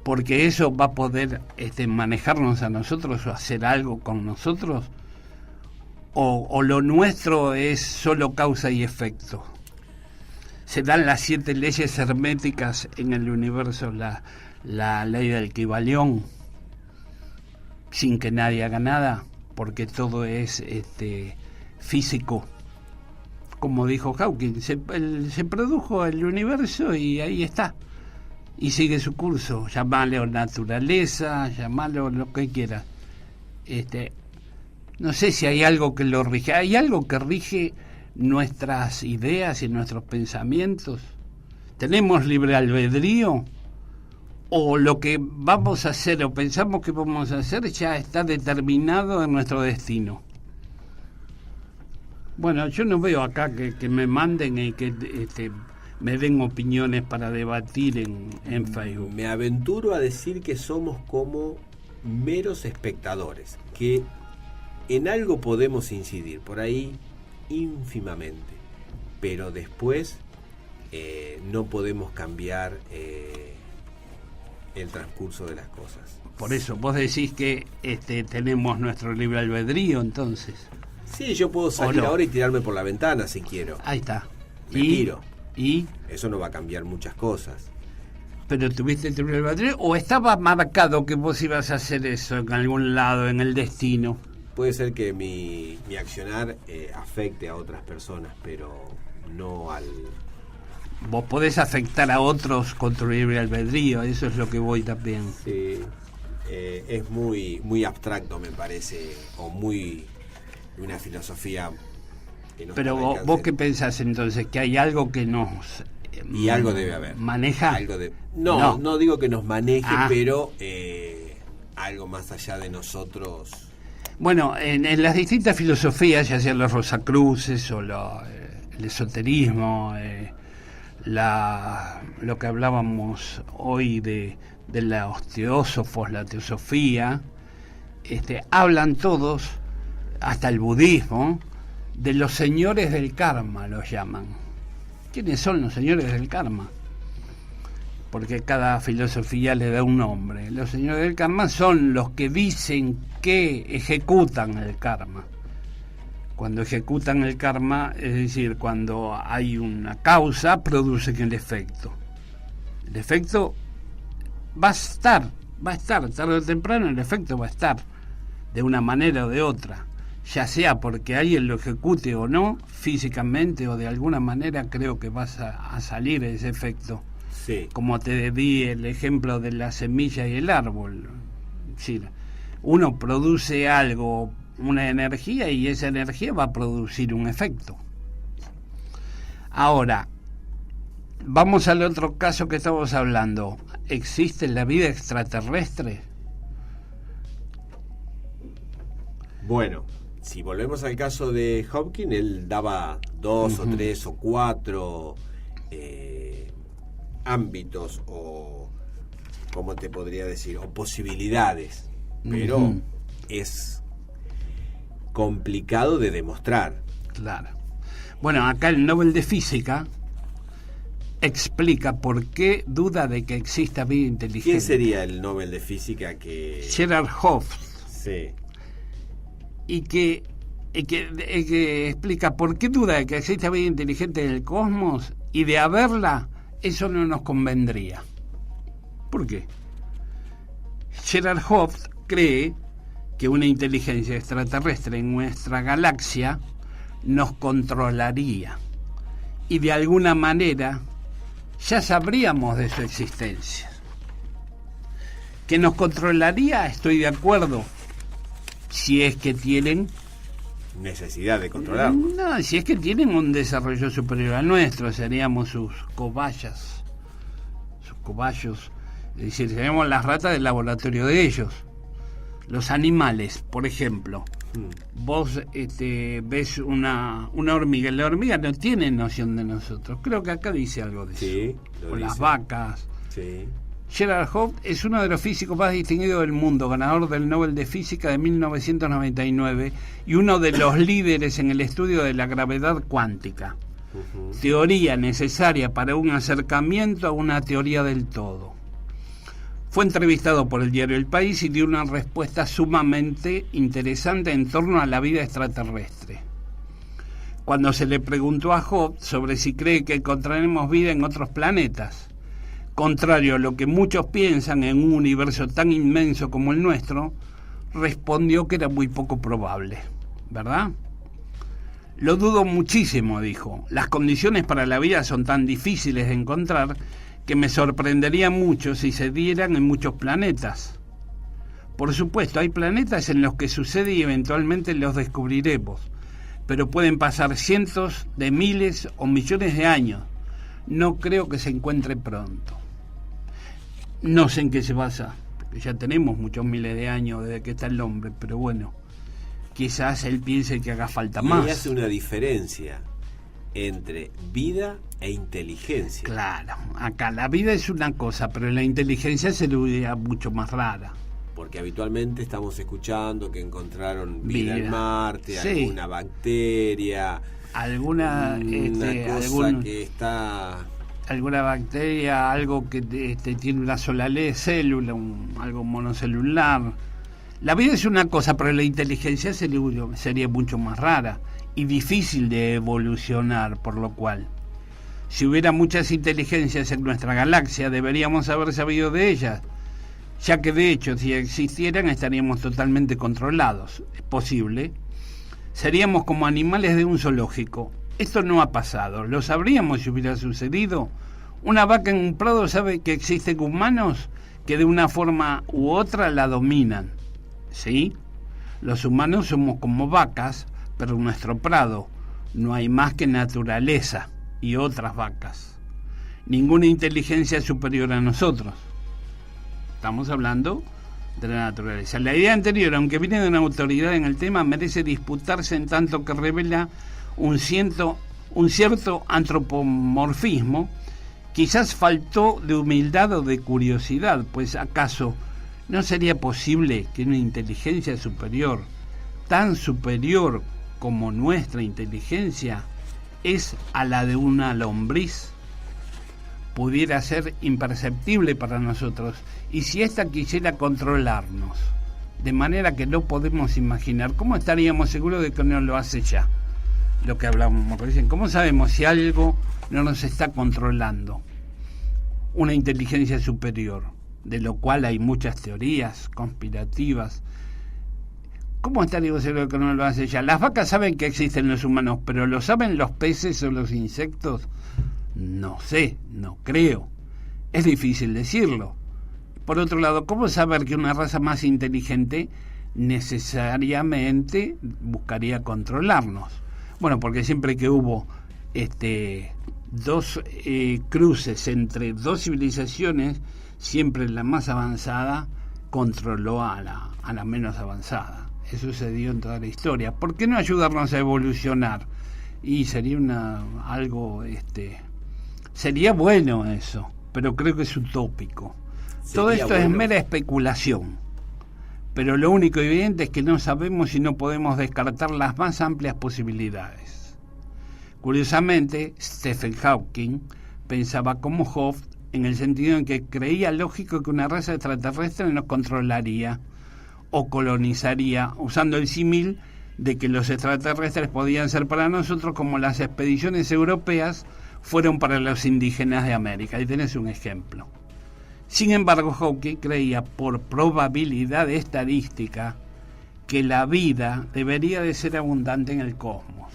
Porque eso va a poder manejarnos a nosotros o hacer algo con nosotros. O lo nuestro es solo causa y efecto. Se dan las 7 leyes herméticas en el universo, la ley del Kybalión, sin que nadie haga nada, porque todo es físico. Como dijo Hawking, se produjo el universo y ahí está. Y sigue su curso, llamalo naturaleza, llamalo lo que quiera. No sé si hay algo que lo rige. ¿Hay algo que rige nuestras ideas y nuestros pensamientos? ¿Tenemos libre albedrío? ¿O lo que vamos a hacer o pensamos que vamos a hacer ya está determinado en nuestro destino? Bueno, yo no veo acá que me manden y que me den opiniones para debatir en Facebook. Me aventuro a decir que somos como meros espectadores, que en algo podemos incidir, por ahí ínfimamente, pero después no podemos cambiar el transcurso de las cosas. Por eso, vos decís que tenemos nuestro libre albedrío, entonces. Sí, yo puedo salir ahora y tirarme por la ventana si quiero. Ahí está. Me tiro. ¿Y? Eso no va a cambiar muchas cosas. ¿Pero tuviste el libre albedrío o estaba marcado que vos ibas a hacer eso en algún lado, en el destino? Puede ser que mi accionar afecte a otras personas, pero no al... Vos podés afectar a otros con tu libre albedrío, eso es lo que voy también. Sí, es muy abstracto, me parece, o muy una filosofía que no. Pero vos qué pensás entonces, que hay algo que nos y algo debe haber. ¿Maneja? No digo que nos maneje, pero algo más allá de nosotros. Bueno, en las distintas filosofías, ya sean los Rosacruces o el esoterismo, lo que hablábamos hoy de los teósofos, la teosofía, hablan todos, hasta el budismo, de los señores del karma, los llaman. ¿Quiénes son los señores del karma? Porque cada filosofía le da un nombre. Los señores del karma son los que dicen que ejecutan el karma. Cuando ejecutan el karma, es decir, cuando hay una causa, producen el efecto. El efecto va a estar, tarde o temprano el efecto va a estar, de una manera o de otra. Ya sea porque alguien lo ejecute o no, físicamente o de alguna manera, creo que vas a salir ese efecto. Sí. Como te di el ejemplo de la semilla y el árbol. Es decir, uno produce algo, una energía, y esa energía va a producir un efecto. Ahora, vamos al otro caso que estamos hablando. ¿Existe la vida extraterrestre? Bueno, si volvemos al caso de Hopkins, él daba 2 o 3 o 4 ámbitos, o ¿cómo te podría decir? O posibilidades, pero es complicado de demostrar. Claro. Bueno, acá el Nobel de Física explica por qué duda de que exista vida inteligente. ¿Quién sería el Nobel de Física que...? Gerard Hoff. Sí. Y que explica por qué duda de que exista vida inteligente en el cosmos, y de haberla, eso no nos convendría. ¿Por qué? Gerard Hoff cree que una inteligencia extraterrestre en nuestra galaxia nos controlaría, y de alguna manera ya sabríamos de su existencia. Que nos controlaría, estoy de acuerdo, si es que tienen necesidad de controlarnos. No, si es que tienen un desarrollo superior al nuestro, seríamos sus cobayas, sus cobayos, es decir, seríamos las ratas del laboratorio de ellos. Los animales, por ejemplo, vos ves una hormiga, la hormiga no tiene noción de nosotros, creo que acá dice algo de sí, eso, o las vacas. Sí. Gerard Hoff es uno de los físicos más distinguidos del mundo, ganador del Nobel de Física de 1999 y uno de los líderes en el estudio de la gravedad cuántica, teoría necesaria para un acercamiento a una teoría del todo. Fue entrevistado por el diario El País y dio una respuesta sumamente interesante en torno a la vida extraterrestre. Cuando se le preguntó a Hoff sobre si cree que encontraremos vida en otros planetas, contrario a lo que muchos piensan en un universo tan inmenso como el nuestro, respondió que era muy poco probable, ¿verdad? Lo dudo muchísimo, dijo. Las condiciones para la vida son tan difíciles de encontrar que me sorprendería mucho si se dieran en muchos planetas. Por supuesto, hay planetas en los que sucede y eventualmente los descubriremos, pero pueden pasar cientos de miles o millones de años. No creo que se encuentre pronto. No sé en qué se basa, porque ya tenemos muchos miles de años desde que está el hombre, pero bueno, quizás él piense que haga falta más. Y hace una diferencia entre vida e inteligencia. Claro, acá la vida es una cosa, pero la inteligencia sería mucho más rara. Porque habitualmente estamos escuchando que encontraron vida en Marte, sí, alguna bacteria, alguna cosa que está... alguna bacteria, algo que tiene una sola célula, algo monocelular. La vida es una cosa, pero la inteligencia sería mucho más rara y difícil de evolucionar, por lo cual, si hubiera muchas inteligencias en nuestra galaxia, deberíamos haber sabido de ellas, ya que de hecho, si existieran, estaríamos totalmente controlados. Es posible. Seríamos como animales de un zoológico. Esto no ha pasado. ¿Lo sabríamos si hubiera sucedido? Una vaca en un prado sabe que existen humanos que de una forma u otra la dominan. ¿Sí? Los humanos somos como vacas, pero en nuestro prado no hay más que naturaleza y otras vacas. Ninguna inteligencia superior a nosotros. Estamos hablando de la naturaleza. La idea anterior, aunque viene de una autoridad en el tema, merece disputarse en tanto que revela un cierto antropomorfismo Quizás faltó de humildad o de curiosidad, pues ¿acaso no sería posible que una inteligencia superior, tan superior como nuestra inteligencia es a la de una lombriz, pudiera ser imperceptible para nosotros? Y si ésta quisiera controlarnos de manera que no podemos imaginar, ¿cómo estaríamos seguros de que no lo hace ya? Lo que hablábamos recién, ¿cómo sabemos si algo no nos está controlando? Una inteligencia superior, de lo cual hay muchas teorías conspirativas. ¿Cómo estaríamos seguros de que no lo hace ya? Las vacas saben que existen los humanos, pero ¿lo saben los peces o los insectos? No sé, no creo. Es difícil decirlo. Por otro lado, ¿cómo saber que una raza más inteligente necesariamente buscaría controlarnos? Bueno, porque siempre que hubo dos cruces entre dos civilizaciones, siempre la más avanzada controló a la menos avanzada. Eso sucedió en toda la historia. ¿Por qué no ayudarnos a evolucionar? Y sería sería bueno eso, pero creo que es utópico. Todo esto es mera especulación, pero lo único evidente es que no sabemos y no podemos descartar las más amplias posibilidades. Curiosamente, Stephen Hawking pensaba como Hobbes, en el sentido en que creía lógico que una raza extraterrestre nos controlaría o colonizaría, usando el símil de que los extraterrestres podían ser para nosotros como las expediciones europeas fueron para los indígenas de América. Ahí tenés un ejemplo. Sin embargo, Hawking creía, por probabilidad estadística, que la vida debería de ser abundante en el cosmos.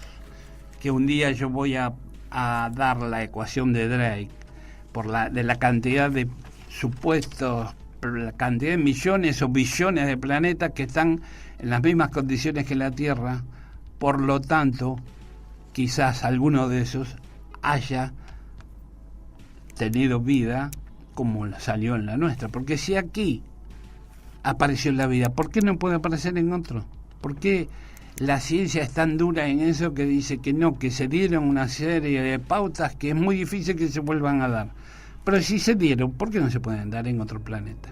Que un día yo voy a dar la ecuación de Drake de la cantidad de supuestos, la cantidad de millones o billones de planetas que están en las mismas condiciones que la Tierra. Por lo tanto, quizás alguno de esos haya tenido vida como salió en la nuestra, porque si aquí apareció la vida, ¿por qué no puede aparecer en otro? ¿Por qué la ciencia es tan dura en eso que dice que no, que se dieron una serie de pautas que es muy difícil que se vuelvan a dar? Pero si se dieron, ¿por qué no se pueden dar en otro planeta?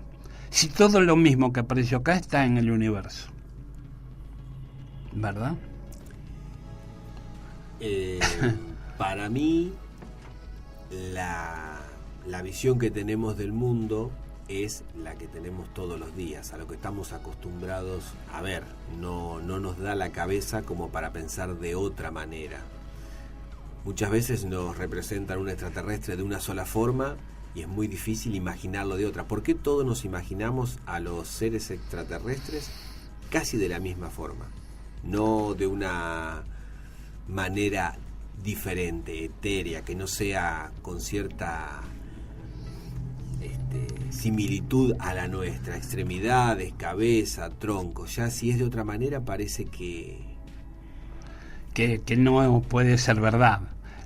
Si todo lo mismo que apareció acá está en el universo, ¿verdad? Para mí, la visión que tenemos del mundo es la que tenemos todos los días, a lo que estamos acostumbrados a ver. No nos da la cabeza como para pensar de otra manera. Muchas veces nos representan un extraterrestre de una sola forma y es muy difícil imaginarlo de otra. ¿Por qué todos nos imaginamos a los seres extraterrestres casi de la misma forma? No de una manera diferente, etérea, que no sea con cierta similitud a la nuestra, extremidades, cabeza, tronco. Ya si es de otra manera parece que no puede ser verdad.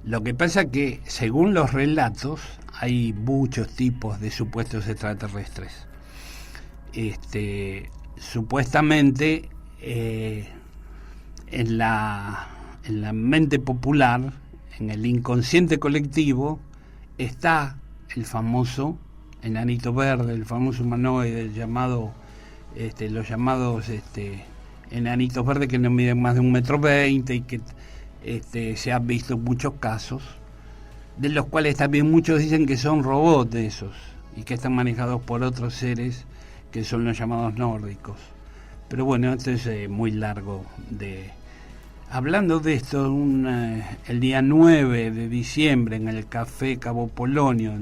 Lo que pasa es que según los relatos hay muchos tipos de supuestos extraterrestres. Supuestamente en la mente popular, en el inconsciente colectivo, está el famoso enanito verde, el famoso humanoide, los llamados enanitos verdes que no miden más de 1,20 m y que se han visto muchos casos, de los cuales también muchos dicen que son robots de esos y que están manejados por otros seres que son los llamados nórdicos. Pero bueno, esto es muy largo de... Hablando de esto, el día 9 de diciembre en el Café Cabo Polonio,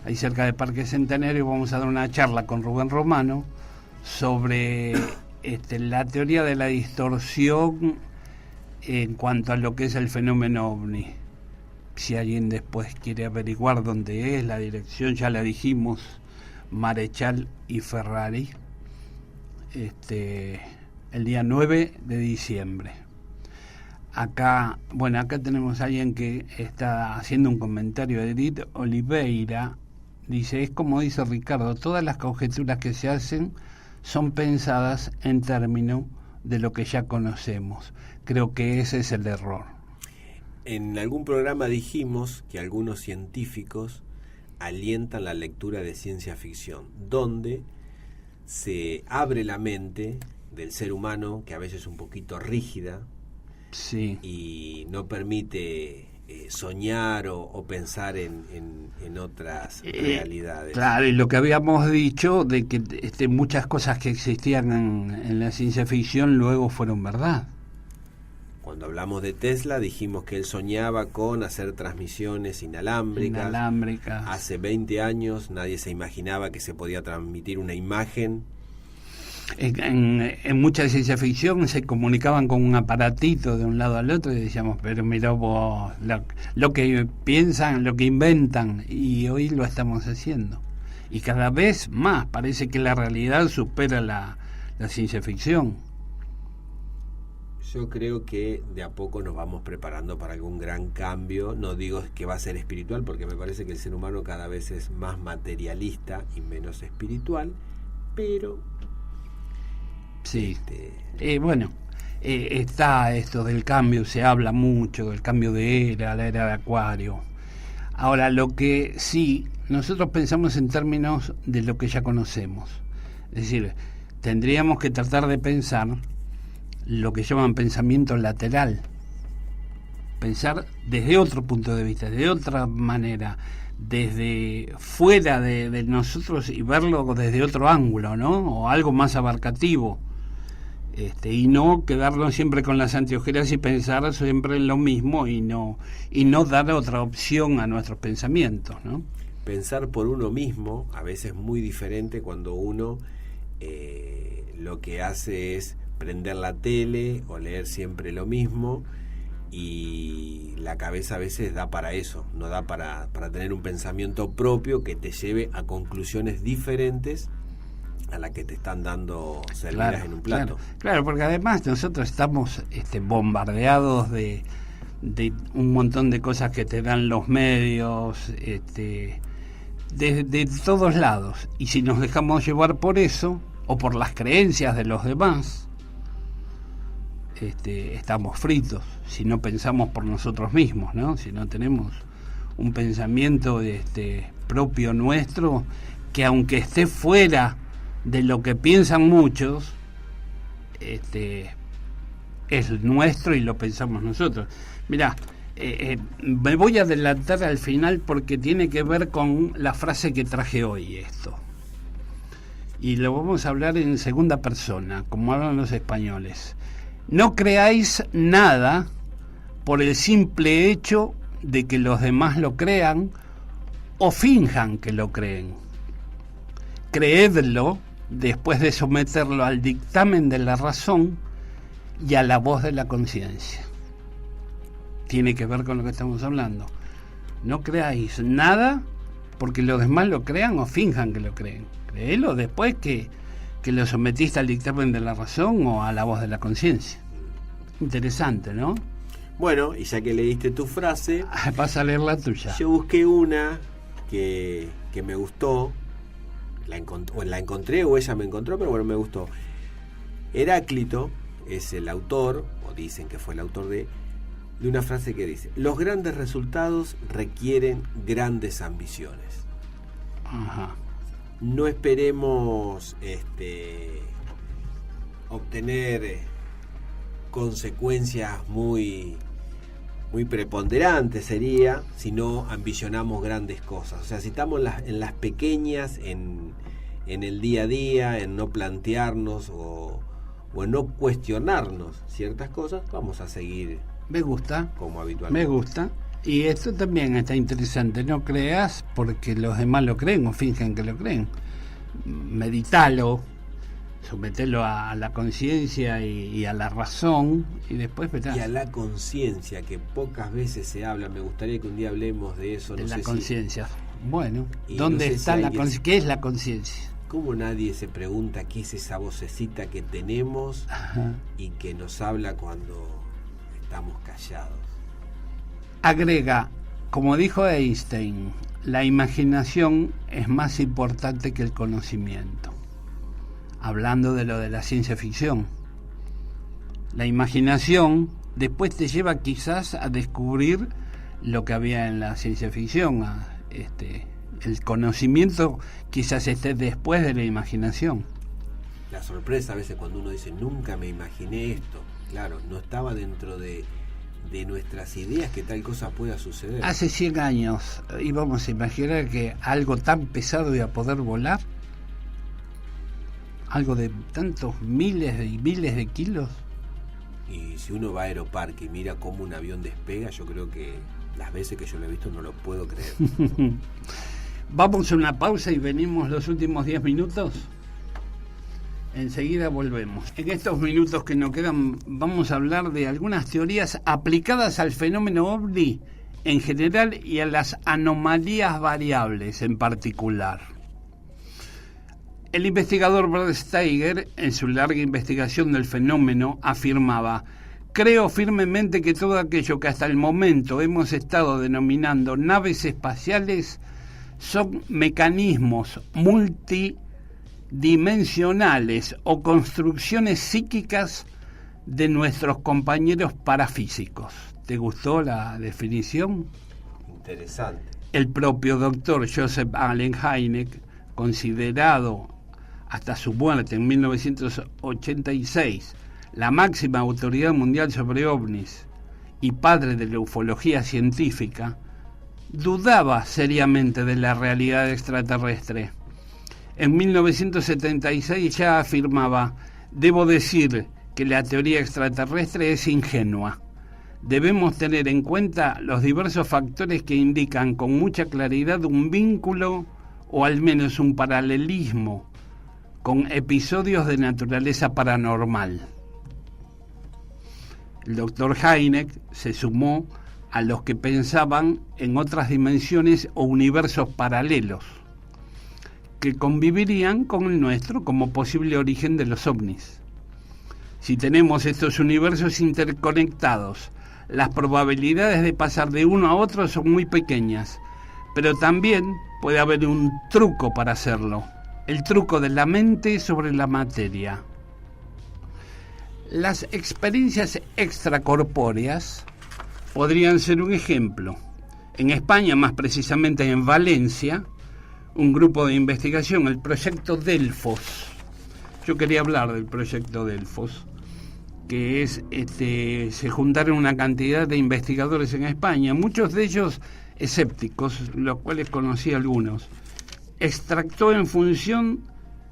ahí cerca del Parque Centenario, vamos a dar una charla con Rubén Romano sobre la teoría de la distorsión en cuanto a lo que es el fenómeno ovni. Si alguien después quiere averiguar dónde es, la dirección ya la dijimos, Marechal y Ferrari, el día 9 de diciembre. Acá tenemos a alguien que está haciendo un comentario, Edith Oliveira, dice, es como dice Ricardo, todas las conjeturas que se hacen son pensadas en términos de lo que ya conocemos. Creo que ese es el error. En algún programa dijimos que algunos científicos alientan la lectura de ciencia ficción, donde se abre la mente del ser humano, que a veces es un poquito rígida, sí, y no permite soñar o pensar en otras realidades. Claro, y lo que habíamos dicho de que muchas cosas que existían en la ciencia ficción luego fueron verdad. Cuando hablamos de Tesla dijimos que él soñaba con hacer transmisiones inalámbricas. Hace 20 años nadie se imaginaba que se podía transmitir una imagen. En mucha ciencia ficción se comunicaban con un aparatito de un lado al otro y decíamos, pero mirá vos, lo que piensan, lo que inventan, y hoy lo estamos haciendo. Y cada vez más, parece que la realidad supera la ciencia ficción. Yo creo que de a poco nos vamos preparando para algún gran cambio. No digo que va a ser espiritual, porque me parece que el ser humano cada vez es más materialista y menos espiritual, pero... Sí, está esto del cambio, se habla mucho del cambio de era, la era de Acuario. Ahora, lo que sí, nosotros pensamos en términos de lo que ya conocemos. Es decir, tendríamos que tratar de pensar lo que llaman pensamiento lateral. Pensar desde otro punto de vista, de otra manera, desde fuera de nosotros y verlo desde otro ángulo, ¿no? O algo más abarcativo. Y no quedarnos siempre con las anteojeras y pensar siempre en lo mismo y no dar otra opción a nuestros pensamientos, ¿no? Pensar por uno mismo a veces es muy diferente cuando uno lo que hace es prender la tele o leer siempre lo mismo, y la cabeza a veces da para eso, no da para tener un pensamiento propio que te lleve a conclusiones diferentes a la que te están dando servidas en un plato. Claro, porque además nosotros estamos bombardeados de un montón de cosas que te dan los medios, de todos lados, y si nos dejamos llevar por eso o por las creencias de los demás, estamos fritos si no pensamos por nosotros mismos, ¿no? Si no tenemos un pensamiento propio nuestro, que aunque esté fuera de lo que piensan muchos, es nuestro y lo pensamos nosotros. Mirá, me voy a adelantar al final porque tiene que ver con la frase que traje hoy, esto. Y lo vamos a hablar en segunda persona, como hablan los españoles. No creáis nada por el simple hecho de que los demás lo crean o finjan que lo creen. Creedlo después de someterlo al dictamen de la razón y a la voz de la conciencia. Tiene que ver con lo que estamos hablando. No creáis nada porque los demás lo crean o finjan que lo creen. Créelo después que lo sometiste al dictamen de la razón o a la voz de la conciencia. Interesante, ¿no? Bueno, y ya que leíste tu frase, vas a leer la tuya. Yo busqué una que me gustó, la encontré o ella me encontró, pero bueno, me gustó. Heráclito es el autor, o dicen que fue el autor de una frase que dice: los grandes resultados requieren grandes ambiciones. Ajá. No esperemos obtener consecuencias muy preponderantes, sería, si no ambicionamos grandes cosas. O sea, si estamos en las pequeñas, en el día a día, en no plantearnos o en no cuestionarnos ciertas cosas, vamos a seguir. Me gusta. Como habitualmente. Me gusta. Y esto también está interesante. No creas porque los demás lo creen o fingen que lo creen. Meditalo, sometelo a la conciencia y a la razón, y después verás. Y a la conciencia, que pocas veces se habla. Me gustaría que un día hablemos de eso. De la conciencia. Bueno, ¿dónde está la conciencia? ¿Qué es la conciencia? ¿Cómo nadie se pregunta qué es esa vocecita que tenemos? Ajá. Y que nos habla cuando estamos callados? Agrega, como dijo Einstein, la imaginación es más importante que el conocimiento. Hablando de lo de la ciencia ficción. La imaginación después te lleva quizás a descubrir lo que había en la ciencia ficción, El conocimiento quizás esté después de la imaginación. La sorpresa a veces cuando uno dice, nunca me imaginé esto. Claro, no estaba dentro de nuestras ideas que tal cosa pueda suceder. Hace 100 años íbamos a imaginar que algo tan pesado iba a poder volar. Algo de tantos miles y miles de kilos. Y si uno va a Aeroparque y mira cómo un avión despega, yo creo que las veces que yo lo he visto no lo puedo creer. Vamos a una pausa y venimos los últimos 10 minutos. Enseguida volvemos. En estos minutos que nos quedan vamos a hablar de algunas teorías aplicadas al fenómeno OVNI en general y a las anomalías variables en particular. El investigador Brad Steiger, en su larga investigación del fenómeno, afirmaba: creo firmemente que todo aquello que hasta el momento hemos estado denominando naves espaciales son mecanismos multidimensionales o construcciones psíquicas de nuestros compañeros parafísicos. ¿Te gustó la definición? Interesante. El propio doctor Joseph Allen Hynek, considerado hasta su muerte en 1986 la máxima autoridad mundial sobre ovnis y padre de la ufología científica, dudaba seriamente de la realidad extraterrestre. En 1976 ya afirmaba: debo decir que la teoría extraterrestre es ingenua. Debemos tener en cuenta los diversos factores que indican con mucha claridad un vínculo o al menos un paralelismo con episodios de naturaleza paranormal. El doctor Hynek se sumó a los que pensaban en otras dimensiones o universos paralelos que convivirían con el nuestro como posible origen de los ovnis. Si tenemos estos universos interconectados, las probabilidades de pasar de uno a otro son muy pequeñas, pero también puede haber un truco para hacerlo: el truco de la mente sobre la materia. Las experiencias extracorpóreas podrían ser un ejemplo. En España, más precisamente en Valencia, un grupo de investigación, el proyecto Delfos. Yo quería hablar del proyecto Delfos, que es, se juntaron una cantidad de investigadores en España, muchos de ellos escépticos, los cuales conocí algunos. Extractó en función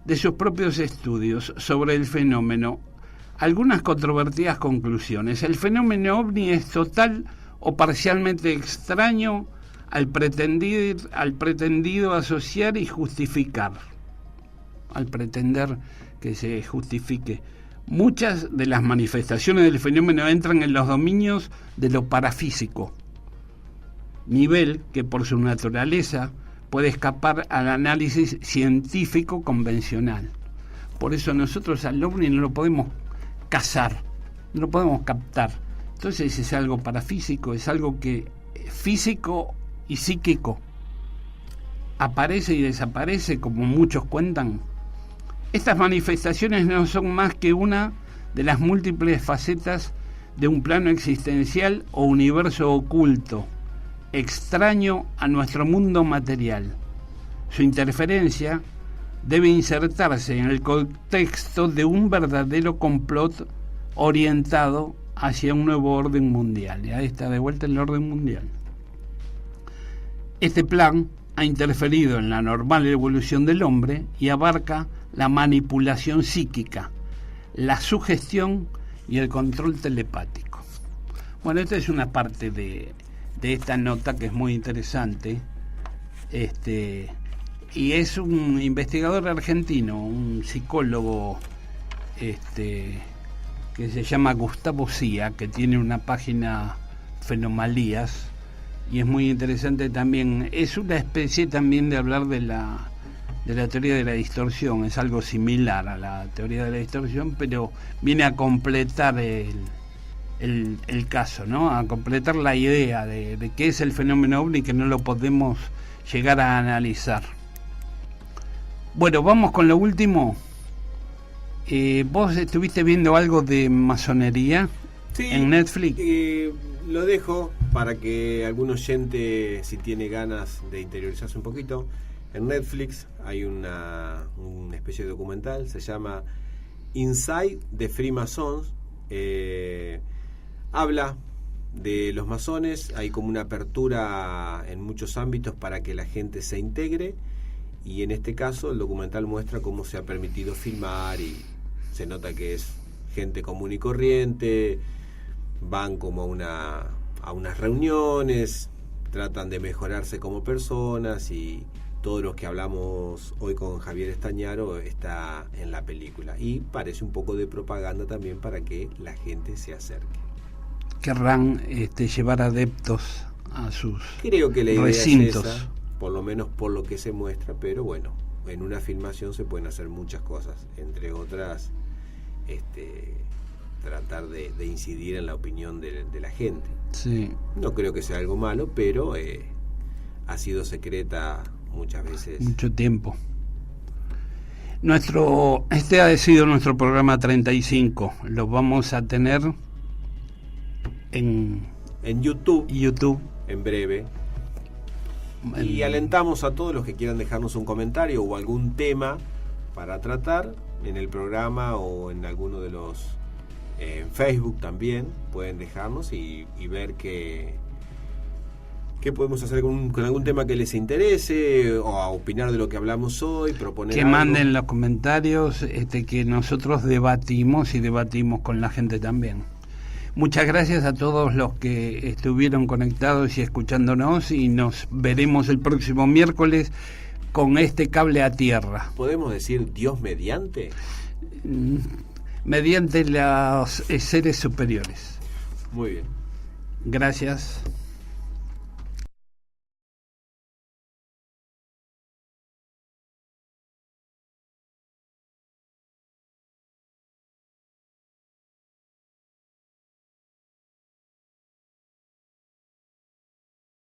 de sus propios estudios sobre el fenómeno algunas controvertidas conclusiones. El fenómeno OVNI es total o parcialmente extraño al pretendido asociar y justificar, al pretender que se justifique. Muchas de las manifestaciones del fenómeno entran en los dominios de lo parafísico, nivel que por su naturaleza puede escapar al análisis científico convencional. Por eso nosotros al OVNI no lo podemos cazar, no lo podemos captar. Entonces es algo parafísico, es algo que físico y psíquico aparece y desaparece, como muchos cuentan. Estas manifestaciones no son más que una de las múltiples facetas de un plano existencial o universo oculto, extraño a nuestro mundo material. Su interferencia debe insertarse en el contexto de un verdadero complot orientado hacia un nuevo orden mundial. Y ahí está de vuelta el orden mundial. Este plan ha interferido en la normal evolución del hombre y abarca la manipulación psíquica, la sugestión y el control telepático. Bueno, esta es una parte de esta nota que es muy interesante. Y es un investigador argentino, un psicólogo que se llama Gustavo Cia, que tiene una página Fenomalías, y es muy interesante también. Es una especie también de hablar de la teoría de la distorsión, es algo similar a la teoría de la distorsión, pero viene a completar el caso, ¿no? A completar la idea de qué es el fenómeno OVNI, que no lo podemos llegar a analizar. Bueno, vamos con lo último. ¿Vos estuviste viendo algo de masonería en Netflix? Lo dejo para que algún oyente, si tiene ganas de interiorizarse un poquito, en Netflix hay una especie de documental, se llama Inside the Freemasons. Habla de los masones, hay como una apertura en muchos ámbitos para que la gente se integre, y en este caso el documental muestra cómo se ha permitido filmar y se nota que es gente común y corriente, van como a unas reuniones, tratan de mejorarse como personas, y todo lo que hablamos hoy con Javier Estañaro está en la película, y parece un poco de propaganda también para que la gente se acerque. Querrán llevar adeptos a sus Creo que la idea recintos. es esa, por lo menos por lo que se muestra, pero bueno, en una filmación se pueden hacer muchas cosas, entre otras tratar de incidir en la opinión de la gente. Sí. No creo que sea algo malo, pero ha sido secreta muchas veces. Mucho tiempo. Este ha sido nuestro programa 35. Lo vamos a tener en YouTube en breve. Y alentamos a todos los que quieran dejarnos un comentario o algún tema para tratar en el programa o en alguno de los en Facebook también pueden dejarnos y ver qué podemos hacer con algún tema que les interese, o a opinar de lo que hablamos hoy, proponer que algo. manden los comentarios, que nosotros debatimos con la gente también. Muchas gracias a todos los que estuvieron conectados y escuchándonos, y nos veremos el próximo miércoles con este cable a tierra. ¿Podemos decir Dios mediante? Mediante los seres superiores. Muy bien. Gracias.